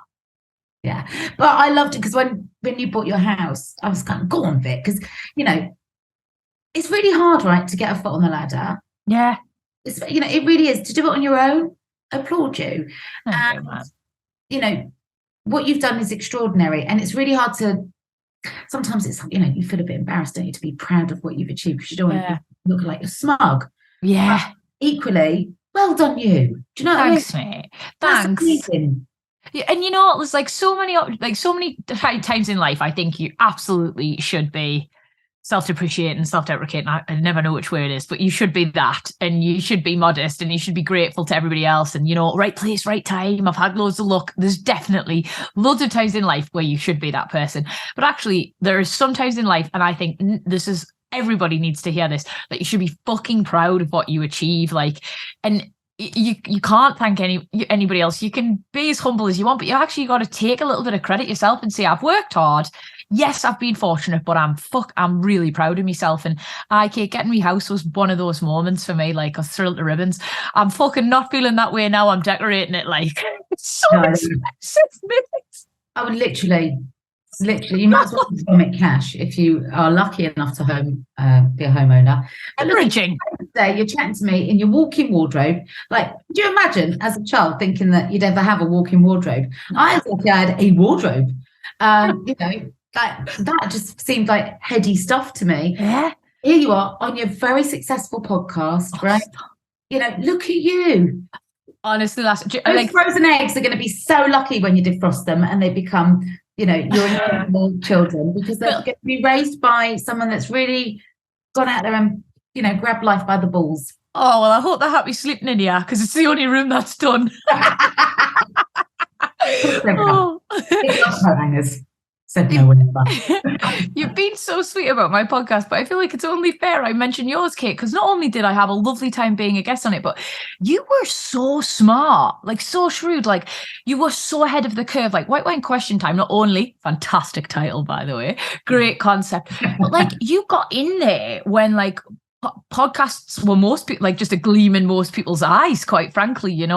Yeah, but I loved it because when you bought your house, I was kind of go on, Vic, because it's really hard, right, to get a foot on the ladder. Yeah, It's it really is, to do it on your own. I applaud you. Thank you, man. What you've done is extraordinary, and it's really hard to. Sometimes it's you feel a bit embarrassed, don't you, to be proud of what you've achieved, because you don't want to look like you're smug. Yeah. But equally, well done you. Do you know what Thanks, I mean? mate. That's Thanks. amazing. Yeah, and there's like so many times in life I think you absolutely should be self-depreciating, self-deprecating. I never know which way it is, but you should be that, and you should be modest, and you should be grateful to everybody else, and right place, right time. I've had loads of luck. There's definitely loads of times in life where you should be that person, but actually there is some times in life, and I think everybody needs to hear this, that you should be fucking proud of what you achieve, and you can't thank anybody else. You can be as humble as you want, but you actually got to take a little bit of credit yourself and say, I've worked hard. Yes, I've been fortunate, but I'm really proud of myself. And Kate, getting my house was one of those moments for me. Like, I was thrilled to ribbons. I'm fucking not feeling that way now. I'm decorating it like it's so expensive. I would literally, you might as well make cash if you are lucky enough to be a homeowner. Encouraging. You're chatting to me in your walk-in wardrobe. Like, do you imagine as a child thinking that you'd ever have a walk-in wardrobe? I had a wardrobe. That just seemed like heady stuff to me. Yeah. Here you are on your very successful podcast, right? Look at you. Honestly, those frozen eggs are going to be so lucky when you defrost them and they become, your incredible children, because they're going to be raised by someone that's really gone out there and, grabbed life by the balls. Oh, well, I hope they're happy sleeping in here, because it's the only room that's done. Said no one You've been so sweet about my podcast, but I feel like it's only fair I mention yours, Kate, because not only did I have a lovely time being a guest on it, but you were so smart, like so shrewd, like you were so ahead of the curve, like White Wine Question Time, not only fantastic title, by the way, great concept, but like you got in there when like podcasts were most people, like just a gleam in most people's eyes, quite frankly, and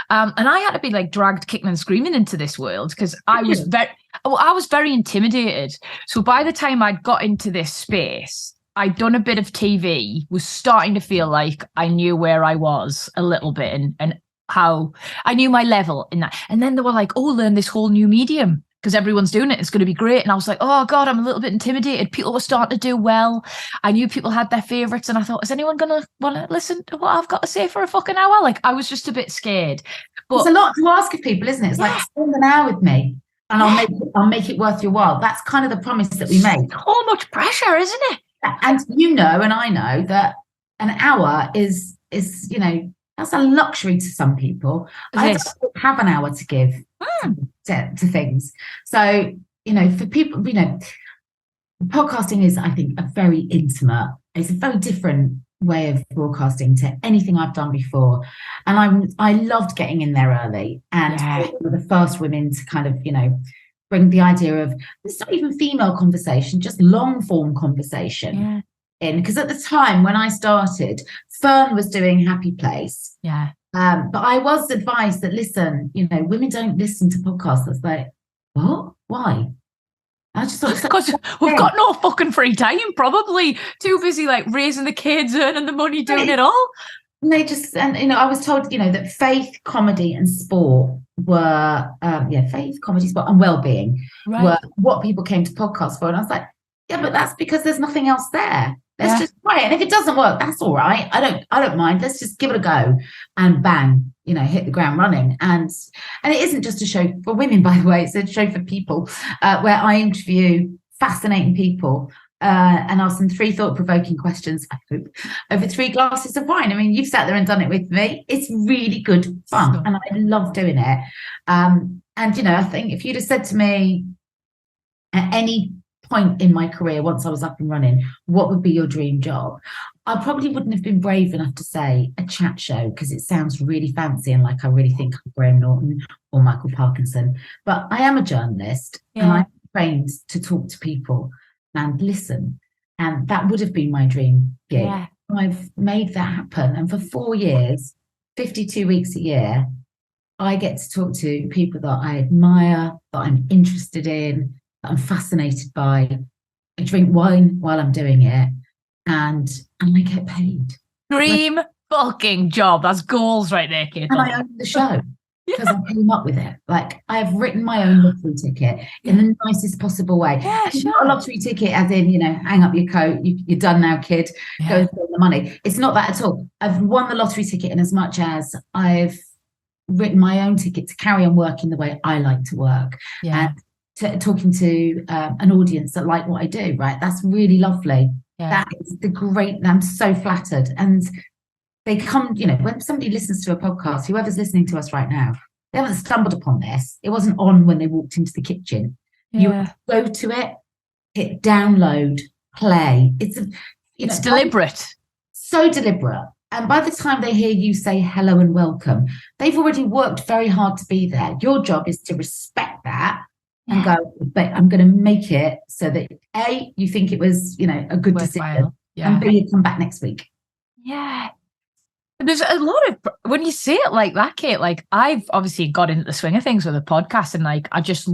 I had to be like dragged kicking and screaming into this world, because I was very intimidated. So by the time I'd got into this space, I'd done a bit of TV, was starting to feel like I knew where I was a little bit, and how I knew my level in that. And then they were like, oh, learn this whole new medium, because everyone's doing it, it's going to be great. And I was like, oh God, I'm a little bit intimidated. People were starting to do well. I knew people had their favorites, and I thought, is anyone going to want to listen to what I've got to say for a fucking hour? Like, I was just a bit scared. But it's a lot to ask of people, isn't it? It's like, spend an hour with me and I'll make it worth your while. That's kind of the promise that we make. So much pressure, isn't it? And and I know that an hour is that's a luxury to some people. I don't have an hour to give to things. So, for people, podcasting is, I think, it's a very different way of broadcasting to anything I've done before. And I loved getting in there early, and one of the first women to kind of, bring the idea of, it's not even female conversation, just long form conversation in. Because at the time when I started, Fern was doing Happy Place. Yeah. But I was advised that, listen, women don't listen to podcasts. I was like, what? Why? I just thought, because we've got no fucking free time, probably too busy like raising the kids, earning the money, doing it all. And I was told, that faith, comedy, and sport were faith, comedy, sport, and well-being were what people came to podcasts for. And I was like, yeah, but that's because there's nothing else there. Let's just try it. And if it doesn't work, that's all right. I don't mind. Let's just give it a go, and bang, hit the ground running. And it isn't just a show for women, by the way. It's a show for people where I interview fascinating people and ask them 3 thought-provoking questions, I hope, over 3 glasses of wine. I mean, you've sat there and done it with me. It's really good fun, and I love doing it. And, you know, I think if you'd have said to me at any point in my career, once I was up and running, what would be your dream job? I probably wouldn't have been brave enough to say a chat show, because it sounds really fancy and like I really think I'm Graham Norton or Michael Parkinson. But I am a journalist, and I'm trained to talk to people and listen. And that would have been my dream gig. Yeah. I've made that happen. And for 4 years, 52 weeks a year, I get to talk to people that I admire, that I'm interested in, that I'm fascinated by. I drink wine while I'm doing it, and I get paid. Dream fucking job. That's goals right there, kid. And I own the show because I came up with it. Like, I have written my own lottery ticket in the nicest possible way. Yeah, sure. Not a lottery ticket as in, you know, hang up your coat, you're done now, kid, go and spend the money. It's not that at all. I've won the lottery ticket in as much as I've written my own ticket to carry on working the way I like to work. And talking to an audience that like what I do, right? That's really lovely. That is I'm so flattered. And they come, you know, when somebody listens to a podcast, whoever's listening to us right now, they haven't stumbled upon this. It wasn't on when they walked into the kitchen. You go to it, hit download, play. It's deliberate. So deliberate. And by the time they hear you say hello and welcome, they've already worked very hard to be there. Your job is to respect that and go, but I'm going to make it so that A, you think it was, you know, a good decision, and B, you come back next week. Yeah. There's a lot of, when you say it like that, Kate, like I've obviously got into the swing of things with a podcast, and like I just,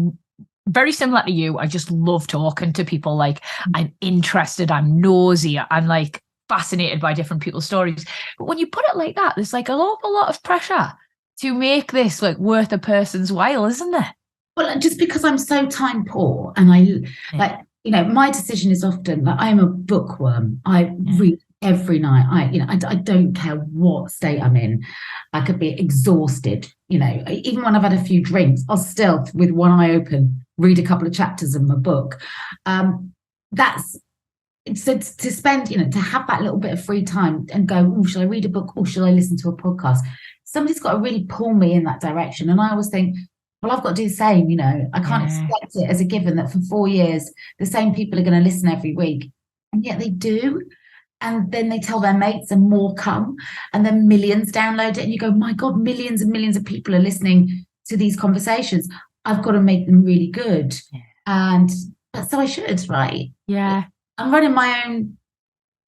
very similar to you, I just love talking to people. Like I'm interested, I'm nosy, I'm like fascinated by different people's stories. But when you put it like that, there's like an awful lot of pressure to make this like worth a person's while, isn't there? Well, just because I'm so time poor, and I like, you know, my decision is often like, I'm a bookworm. I read every night. I don't care what state I'm in. I could be exhausted, you know, even when I've had a few drinks, I'll still, with one eye open, read a couple of chapters of my book. That's so to spend, you know, to have that little bit of free time and go, oh, should I read a book or should I listen to a podcast? Somebody's got to really pull me in that direction. And I always think, well, I've got to do the same, you know. I can't expect it as a given that for 4 years, the same people are going to listen every week. And yet they do. And then they tell their mates and more come. And then millions download it. And you go, my God, millions and millions of people are listening to these conversations. I've got to make them really good. And so I should, right? Yeah. I'm running my own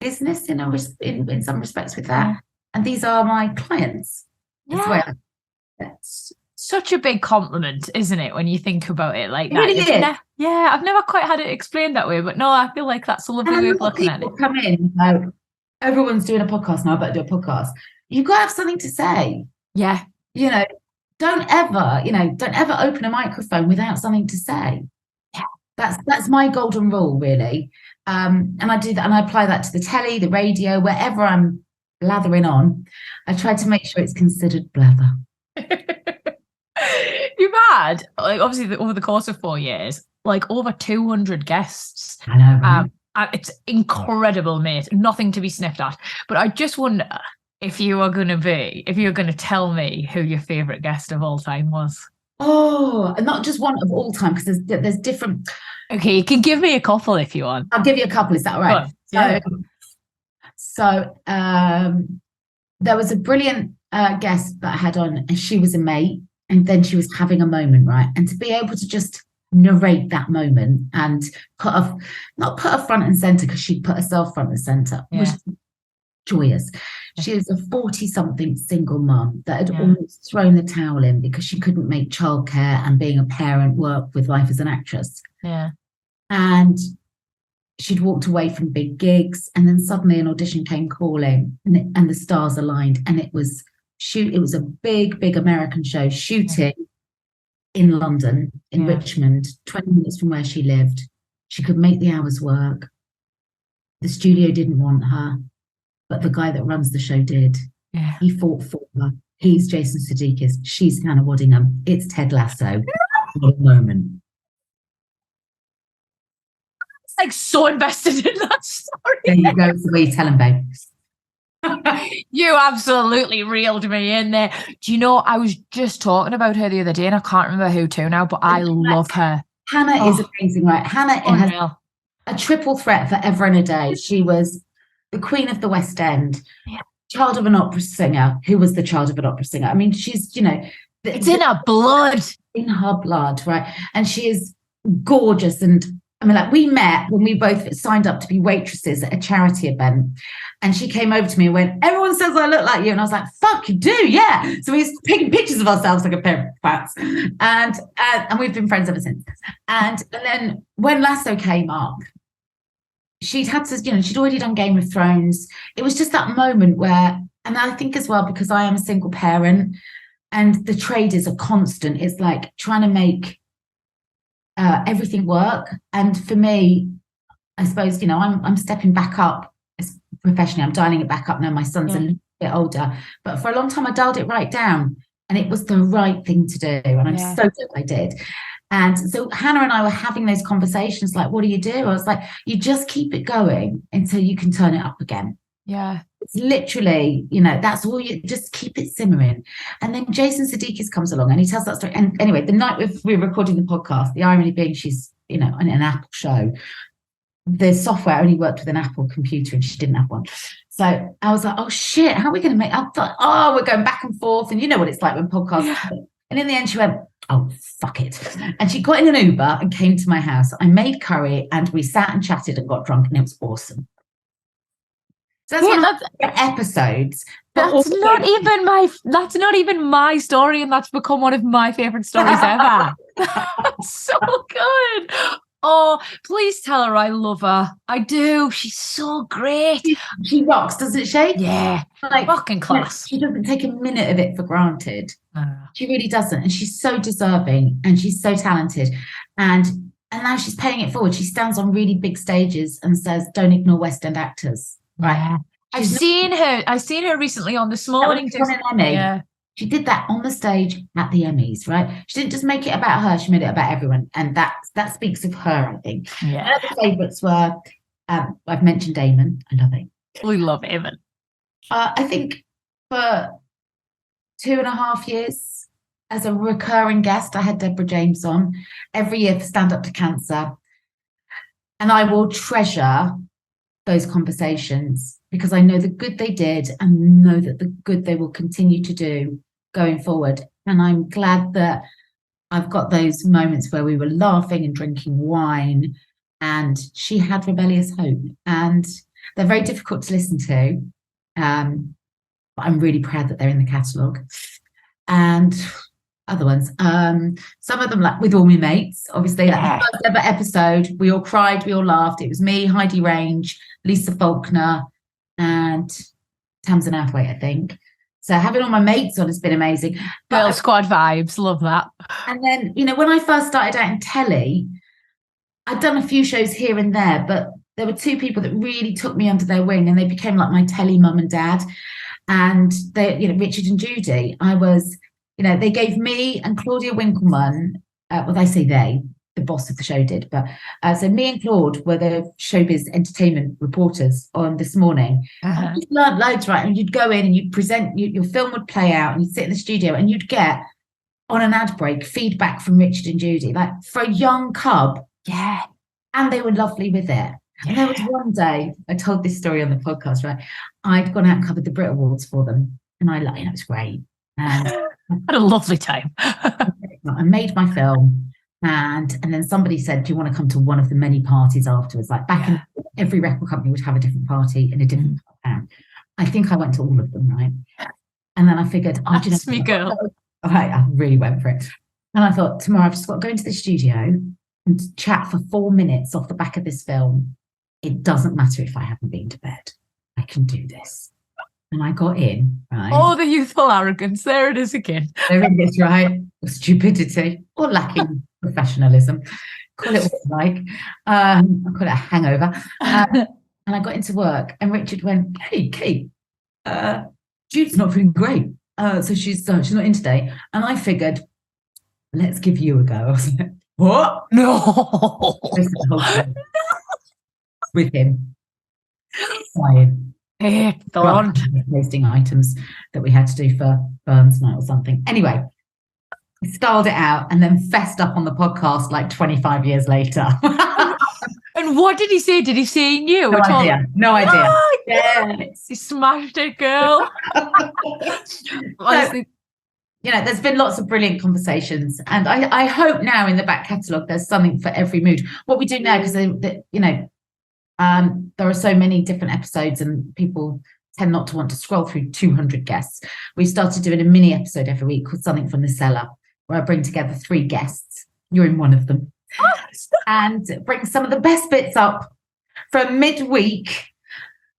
business in some respects with that. And these are my clients. That's such a big compliment, isn't it, when you think about it like that? It really is. I've never quite had it explained that way, but no, I feel like that's a lovely way of looking at it. Come in, like, everyone's doing a podcast now, I better do a podcast. You've got to have something to say. Yeah. You know, don't ever open a microphone without something to say. Yeah. That's my golden rule, really. And I do that, and I apply that to the telly, the radio, wherever I'm blathering on. I try to make sure it's considered blather. You've had, like, obviously over the course of 4 years, like over 200 guests. I know, right? And it's incredible, mate. Nothing to be sniffed at. But I just wonder if you were going to tell me who your favourite guest of all time was. Oh, and not just one of all time, because there's different. Okay, you can give me a couple if you want. I'll give you a couple. Is that all right? Yeah. So there was a brilliant guest that I had on, and she was a mate, and then she was having a moment, right? And to be able to just narrate that moment and not put her front and center, because she put herself front and center, was joyous. She was a 40-something single mum that had almost thrown the towel in because she couldn't make childcare and being a parent work with life as an actress. Yeah. And she'd walked away from big gigs, and then suddenly an audition came calling, and the stars aligned, and it was a big American show shooting in London, in Richmond, 20 minutes from where she lived. She could make the hours work. The studio didn't want her, but the guy that runs the show did. Yeah. He fought for her. He's Jason Sudeikis. She's Hannah Waddingham. It's Ted Lasso. What a moment. like so invested in that story. There you go. It's the way you tell them, babe. You absolutely reeled me in there. Do you know, I was just talking about her the other day and I can't remember who to now, but I love her. Hannah is amazing, right? Hannah has a triple threat forever and a day. She was the queen of the West End, child of an opera singer, who was the child of an opera singer. I mean, she's, it's in her blood. In her blood, right? And she is gorgeous. And I mean, like, we met when we both signed up to be waitresses at a charity event. And she came over to me and went, everyone says I look like you. And I was like, fuck, you do, yeah. So we was taking pictures of ourselves like a pair of twats. And we've been friends ever since. And then when Lasso came up, she'd had to, she'd already done Game of Thrones. It was just that moment where, and I think as well, because I am a single parent and the trade is a constant, it's like trying to make everything work. And for me, I suppose, I'm stepping back up professionally. I'm dialing it back up now. My son's a little bit older, but for a long time I dialed it right down, and it was the right thing to do. And I'm so glad I did. And so Hannah and I were having those conversations, like, what do you do? I was like, you just keep it going until you can turn it up again. Yeah. It's literally, that's all you just keep it simmering. And then Jason Sudeikis comes along and he tells that story. And anyway, the night we're recording the podcast, the irony being she's, in an Apple show, the software only worked with an Apple computer and she didn't have one. So I was like, oh shit, how are we going to make up? We're going back and forth. And you know what it's like when podcasts. And in the end she went, oh, fuck it. And she got in an Uber and came to my house. I made curry and we sat and chatted and got drunk, and it was awesome. So that's one of the episodes. That's not even my story, and that's become one of my favorite stories ever. So good. Oh, please tell her I love her. I do. She's so great. She rocks, doesn't she? Yeah. Like, fucking class. She doesn't take a minute of it for granted. She really doesn't. And she's so deserving and she's so talented. And now she's paying it forward. She stands on really big stages and says, don't ignore West End actors. Right. Yeah. I've seen her recently on This Morning. Yeah. She did that on the stage at the Emmys, right? She didn't just make it about her, she made it about everyone. And that speaks of her, I think. Yeah. Other favourites were, I've mentioned Eamon. I love him. We love Eamon. I think for 2.5 years, as a recurring guest, I had Deborah James on every year for Stand Up to Cancer. And I will treasure those conversations because I know the good they did and know that the good they will continue to do going forward. And I'm glad that I've got those moments where we were laughing and drinking wine and she had rebellious hope. And they're very difficult to listen to. But I'm really proud that they're in the catalogue. And other ones, some of them, like With All My Mates, obviously, the first ever episode, we all cried, we all laughed. It was me, Heidi Range, Lisa Faulkner, and Tamsin Athwaite, I think. So having all my mates on has been amazing. Girl Squad vibes, love that. And then, when I first started out in telly, I'd done a few shows here and there, but there were two people that really took me under their wing and they became like my telly mum and dad. And they, Richard and Judy, I was, they gave me and Claudia Winkleman, I say they, the boss of the show did, but so me and Claude were the showbiz entertainment reporters on This Morning. Uh-huh. You learned loads, right? And you'd go in and you'd present, your film would play out and you'd sit in the studio and you'd get, on an ad break, feedback from Richard and Judy, like for a young cub. Yeah. And they were lovely with it. Yeah. And there was one day, I told this story on the podcast, right? I'd gone out and covered the Brit Awards for them. And it was great. And had a lovely time. I made my film. And then somebody said, do you want to come to one of the many parties afterwards? Like back in every record company would have a different party in a different town. I think I went to all of them, right? And then I figured, that's me, girl. Right, I really went for it. And I thought, tomorrow I've just got to go into the studio and chat for 4 minutes off the back of this film. It doesn't matter if I haven't been to bed. I can do this. And I got in, right? Oh, the youthful arrogance. There it is again. There it is, right? Or stupidity or lacking professionalism. Call it what you like. I call it a hangover. And I got into work and Richard went, hey, Kate, Jude's not feeling great. So she's not in today. And I figured, let's give you a go. I was like, what? No. with him. Flying. Hey, Thornton. Tasting items that we had to do for Burns night or something. Anyway, I styled it out and then fessed up on the podcast like 25 years later. And what did he say? Did he say he knew? No idea. No idea. Oh, yes. He smashed it, girl. Honestly. So, there's been lots of brilliant conversations, and I hope now in the back catalogue there's something for every mood. What we do now, because there are so many different episodes and people tend not to want to scroll through 200 guests. We've started doing a mini episode every week called Something from the Cellar, where I bring together 3 guests. You're in one of them. And bring some of the best bits up from midweek,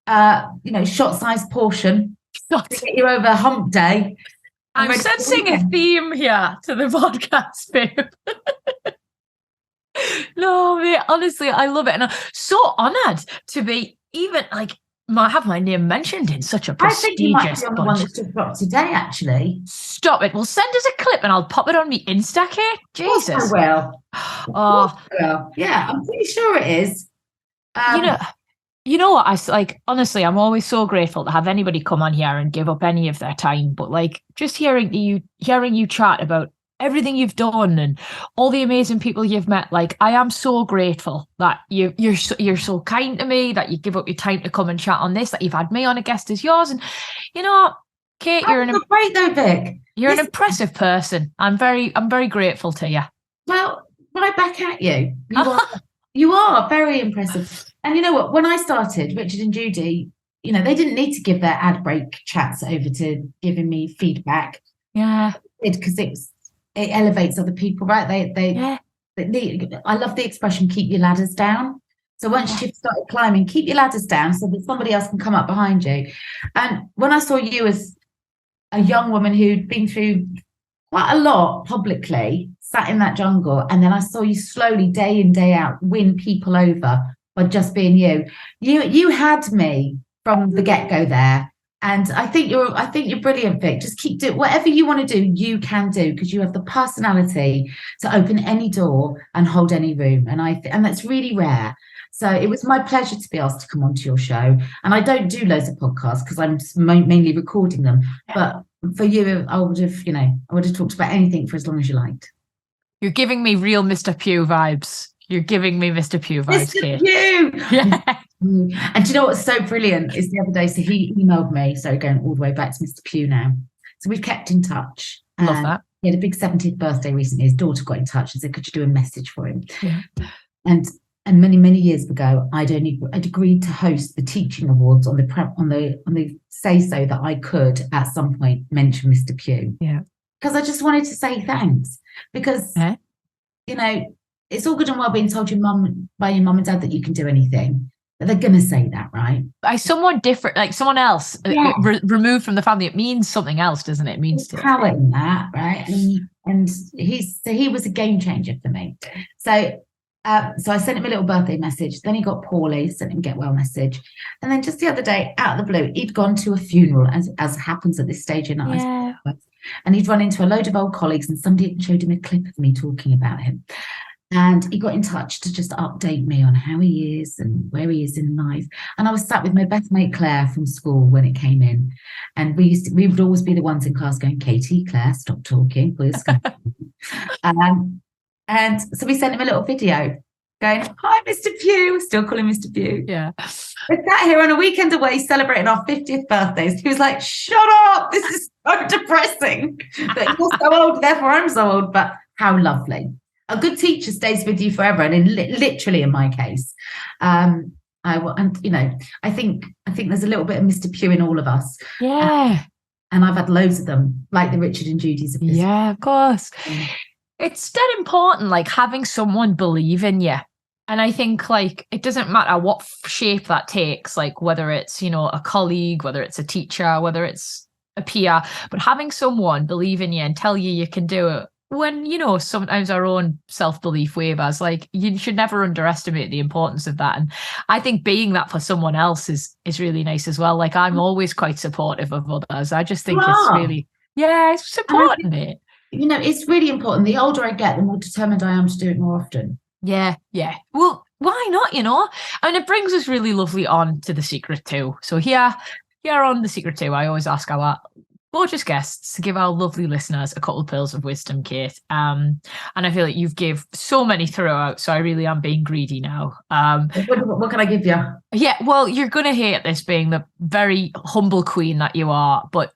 shot-sized portion to get you over hump day. I'm sensing a theme here to the podcast, babe. No, mate, honestly, I love it. And I'm so honoured to be even have my name mentioned in such a prestigious I think you might be on the one that's just dropped today, actually. Stop it. Well, send us a clip and I'll pop it on me Insta, Kate. Jesus. I will. Oh, well, yeah, I'm pretty sure it is. You know what? Honestly, I'm always so grateful to have anybody come on here and give up any of their time. But just hearing you chat about everything you've done and all the amazing people you've met, I am so grateful that you're so kind to me, that you give up your time to come and chat on this, that you've had me on a guest as yours. And Kate, you're great though, Vic. You're an impressive person. I'm very grateful to you. Well, right back at you. You are very impressive. And you know what? When I started, Richard and Judy, they didn't need to give their ad break chats over to giving me feedback. Yeah, because it elevates other people, right? I love the expression "keep your ladders down." So once you've started climbing, keep your ladders down so that somebody else can come up behind you. And when I saw you as a young woman who'd been through quite a lot publicly, sat in that jungle, and then I saw you slowly, day in, day out, win people over by just being you. You had me from the get-go there. And I think you're brilliant, Vic. Just keep doing whatever you want to do, you can do, because you have the personality to open any door and hold any room. And that's really rare. So it was my pleasure to be asked to come onto your show. And I don't do loads of podcasts because I'm mainly recording them. But for you, I would have talked about anything for as long as you liked. You're giving me real Mr. Pugh vibes. You're giving me Mr. Pugh vibes, Mr. Pugh! Yeah. And do you know what's so brilliant is the other day, so he emailed me, so going all the way back to Mr. Pugh now. So we've kept in touch. Love that. He had a big 70th birthday recently. His daughter got in touch and said, could you do a message for him? Yeah. And many, many years ago, I'd agreed to host the teaching awards on the say so that I could at some point mention Mr. Pugh. Yeah. Because I just wanted to say thanks. Because it's all good and well being told by your mum and dad that you can do anything. But they're going to say that, right? By someone different, like someone else removed from the family, it means something else, doesn't it? It means power in that, right? And he was a game changer for me. So I sent him a little birthday message. Then he got poorly, sent him a get well message. And then just the other day, out of the blue, he'd gone to a funeral, as happens at this stage in life. And he'd run into a load of old colleagues, and somebody had showed him a clip of me talking about him. And he got in touch to just update me on how he is and where he is in life. And I was sat with my best mate Claire from school when it came in. And we would always be the ones in class going, Katie, Claire, stop talking, please. And so we sent him a little video going, hi, Mr. Pugh. Still calling Mr. Pugh. Yeah. We're sat here on a weekend away celebrating our 50th birthdays. He was like, shut up. This is so depressing. But you're so old, therefore I'm so old. But how lovely. A good teacher stays with you forever, and literally in my case, I think there's a little bit of Mr. Pugh in all of us. Yeah, and I've had loads of them, like the Richard and Judy's of this. Yeah, of course. It's that important, like having someone believe in you. And I think it doesn't matter what shape that takes, like whether it's a colleague, whether it's a teacher, whether it's a peer, but having someone believe in you and tell you can do it. When, sometimes our own self-belief wavers, you should never underestimate the importance of that. And I think being that for someone else is really nice as well. I'm always quite supportive of others. I just think it's really, it's important, mate. It's really important. The older I get, the more determined I am to do it more often. Yeah, yeah. Well, why not, you know? And it brings us really lovely on to The Secret too. So here on The Secret too, I always ask our gorgeous guests to give our lovely listeners a couple of pearls of wisdom, Kate. And I feel like you've give so many throughout, so I really am being greedy now. What can I give you? Yeah, well, you're going to hate this being the very humble queen that you are, but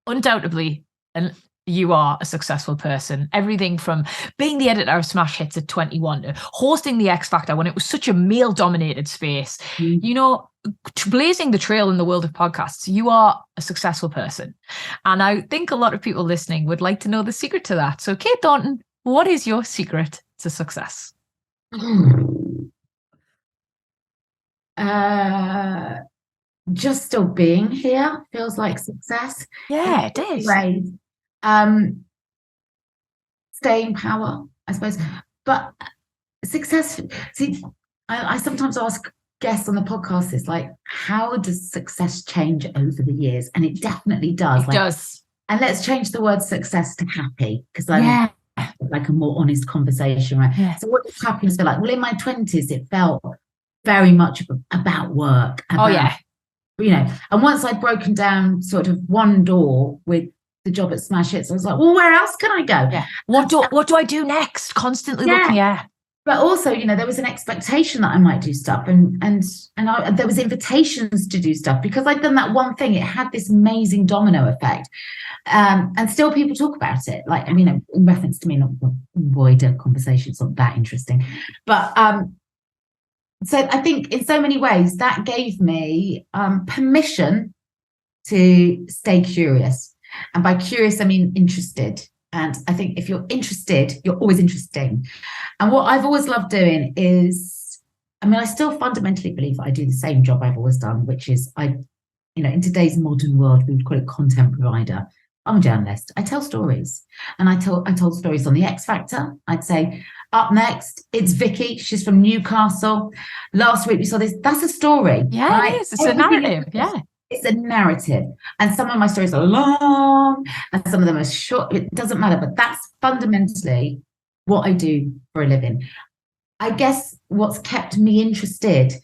undoubtedly, and you are a successful person. Everything from being the editor of Smash Hits at 21 to hosting the X Factor when it was such a male-dominated space, you know, blazing the trail in the world of podcasts. You are a successful person. And I think a lot of people listening would like to know the secret to that. So, Kate Thornton, what is your secret to success? Just still being here feels like success. Yeah, it is. Ways. Stay in power, I suppose. But success, see, I sometimes ask guests on the podcast, it's like, how does success change over the years? And it definitely does. It does. And let's change the word success to happy, because I'm like a more honest conversation, right? Yeah. So what does happiness feel like? Well, in my 20s, it felt very much about work. You know, and once I'd broken down sort of one door with the job at Smash Hits, I was like, well, where else can I go? Yeah. What do I do next? Constantly looking at. But also, you know, there was an expectation that I might do stuff, and there was invitations to do stuff because I'd done that one thing. It had this amazing domino effect, and still people talk about it. Like, I mean, in reference to me, not wider conversations, not that interesting, but so I think in so many ways that gave me permission to stay curious, and by curious I mean interested. And I think if you're interested, you're always interesting. And what I've always loved doing is, I mean, I still fundamentally believe that I do the same job I've always done, which is in today's modern world, we would call it content provider. I'm a journalist. I tell stories. And I told stories on the X Factor. I'd say, up next, it's Vicky. She's from Newcastle. Last week we saw this. That's a story. Yeah, right? It is. It's everything a narrative. Yeah. It's a narrative. And some of my stories are long and some of them are short. It doesn't matter. But that's fundamentally what I do for a living. I guess what's kept me interested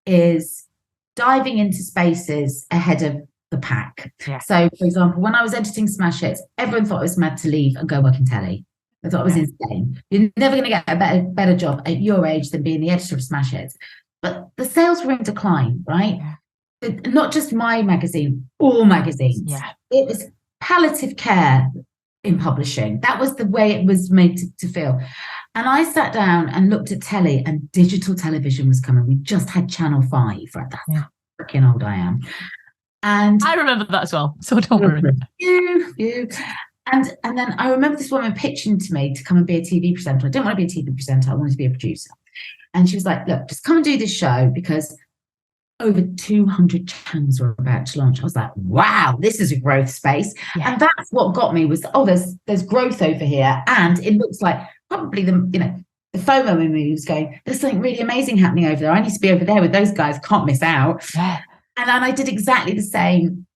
is diving into spaces ahead of the pack. Yeah. So, for example, when I was editing Smash Hits, everyone thought I was mad to leave and go work in telly. I thought I was insane. You're never going to get a better job at your age than being the editor of Smash Hits. But the sales were in decline, right? Yeah. Not just my magazine, all magazines. Yeah. It was palliative care in publishing. That was the way it was made to feel. And I sat down and looked at telly, and digital television was coming. We just had Channel 5, right? That's how freaking old I am. And I remember that as well. So don't worry. You. And then I remember this woman pitching to me to come and be a TV presenter. I didn't want to be a TV presenter. I wanted to be a producer. And she was like, look, just come and do this show because over 200 channels were about to launch. I was like, wow, this is a growth space. Yeah. And that's what got me was, there's growth over here. And it looks like probably the FOMO in me was going, there's something really amazing happening over there. I need to be over there with those guys. Can't miss out. Yeah. And then I did exactly the same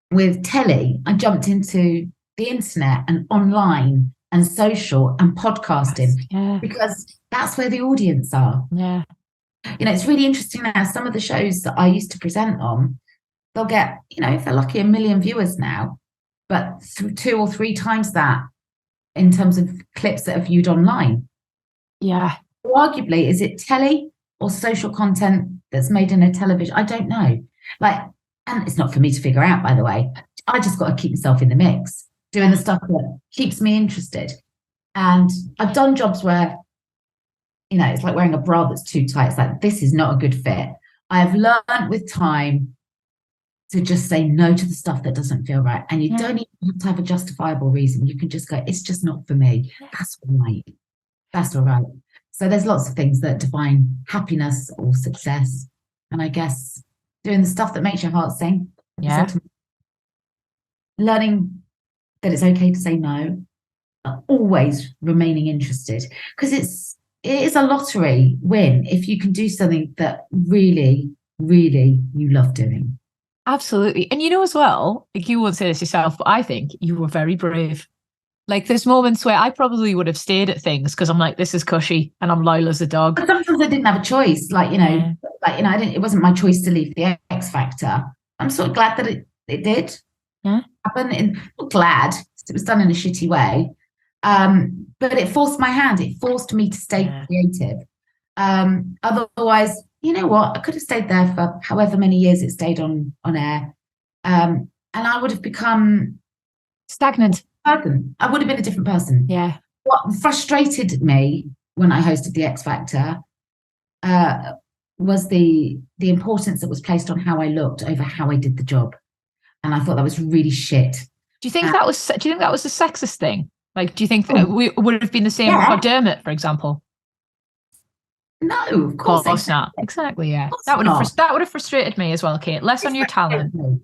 with telly. I jumped into the internet and online and social and podcasting because that's where the audience are. Yeah. It's really interesting now. Some of the shows that I used to present on, they'll get, if they're lucky, 1 million viewers now, but 2 or 3 times that in terms of clips that are viewed online. Yeah. So arguably, is it telly or social content that's made in a television? I don't know. And it's not for me to figure out, by the way. I just got to keep myself in the mix, doing the stuff that keeps me interested. And I've done jobs where, it's like wearing a bra that's too tight. It's like, this is not a good fit. I have learned with time to just say no to the stuff that doesn't feel right. And you don't even have to have a justifiable reason. You can just go, it's just not for me. That's all right. That's all right. So there's lots of things that define happiness or success. And I guess doing the stuff that makes your heart sing. Yeah. Learning that it's okay to say no. Always remaining interested. Because it is a lottery win if you can do something that really, really you love doing. Absolutely. And as well, you won't say this yourself, but I think you were very brave. Like there's moments where I probably would have stayed at things because I'm like, this is cushy and I'm loyal as a dog. But sometimes I didn't have a choice. I didn't. It wasn't my choice to leave the X Factor. I'm sort of glad that it did happen. And not glad, it was done in a shitty way. But it forced my hand. It forced me to stay creative. Otherwise, you know what? I could have stayed there for however many years it stayed on air. And I would have become stagnant. I would have been a different person. Yeah. What frustrated me when I hosted the X Factor was the importance that was placed on how I looked over how I did the job, and I thought that was really shit. Do you think that was a sexist thing? Like, do you think that we would have been the same for Dermot, for example? No, of course not. Exactly. Yeah, that would have frustrated me as well, Kate. Less on your talent.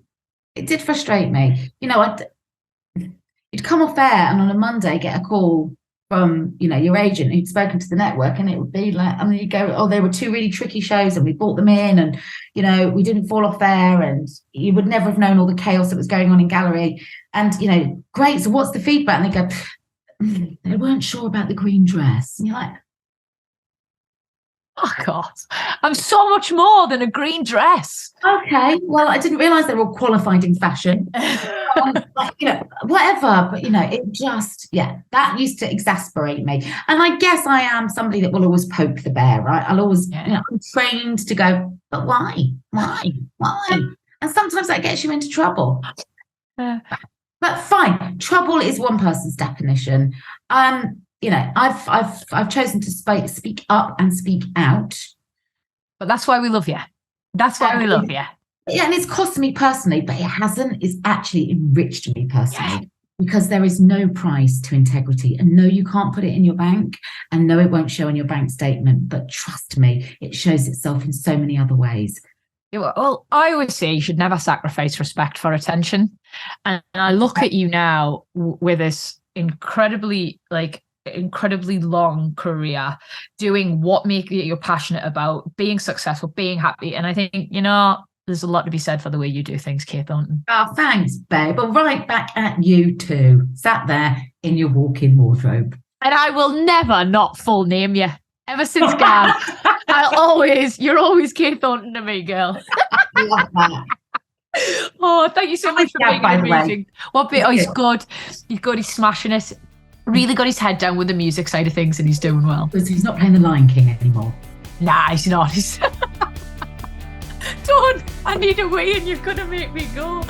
It did frustrate me. You know, you'd come off air and on a Monday get a call from, you know, your agent who'd spoken to the network, and it would be like, and then you go, oh, there were 2 really tricky shows and we brought them in, and, you know, we didn't fall off air, and you would never have known all the chaos that was going on in gallery. And, you know, great, so what's the feedback? And they go, they weren't sure about the green dress. And you're like, oh God, I'm so much more than a green dress. Okay, well, I didn't realise they were all qualified in fashion. You know, whatever, but you know, it just, that used to exasperate me. And I guess I am somebody that will always poke the bear, right? I'll always, you know, I'm trained to go, but why? And sometimes that gets you into trouble. But fine, trouble is one person's definition. You know, I've chosen to speak up and speak out. But that's why we love you. That's why we love you. Yeah, and it's cost me personally, but it hasn't. It's actually enriched me personally, because there is no price to integrity. And no, you can't put it in your bank, and no, it won't show on your bank statement. But trust me, it shows itself in so many other ways. Yeah, well, I always say you should never sacrifice respect for attention. And I look at you now with this incredibly long career, doing what you're passionate about, being successful, being happy. And I think, you know, there's a lot to be said for the way you do things, Kate Thornton. Oh, thanks, babe. Well, right back at you too, sat there in your walk-in wardrobe. And I will never not full name you. Ever since Gab, you're always Kate Thornton to me, girl. I love that. Oh, thank you so much for being amazing. What bit? Oh, he's good. He's good. He's smashing it. Really got his head down with the music side of things, and he's doing well. Because he's not playing the Lion King anymore. Nah, he's not. Dawn, I need a wee and you're going to make me go.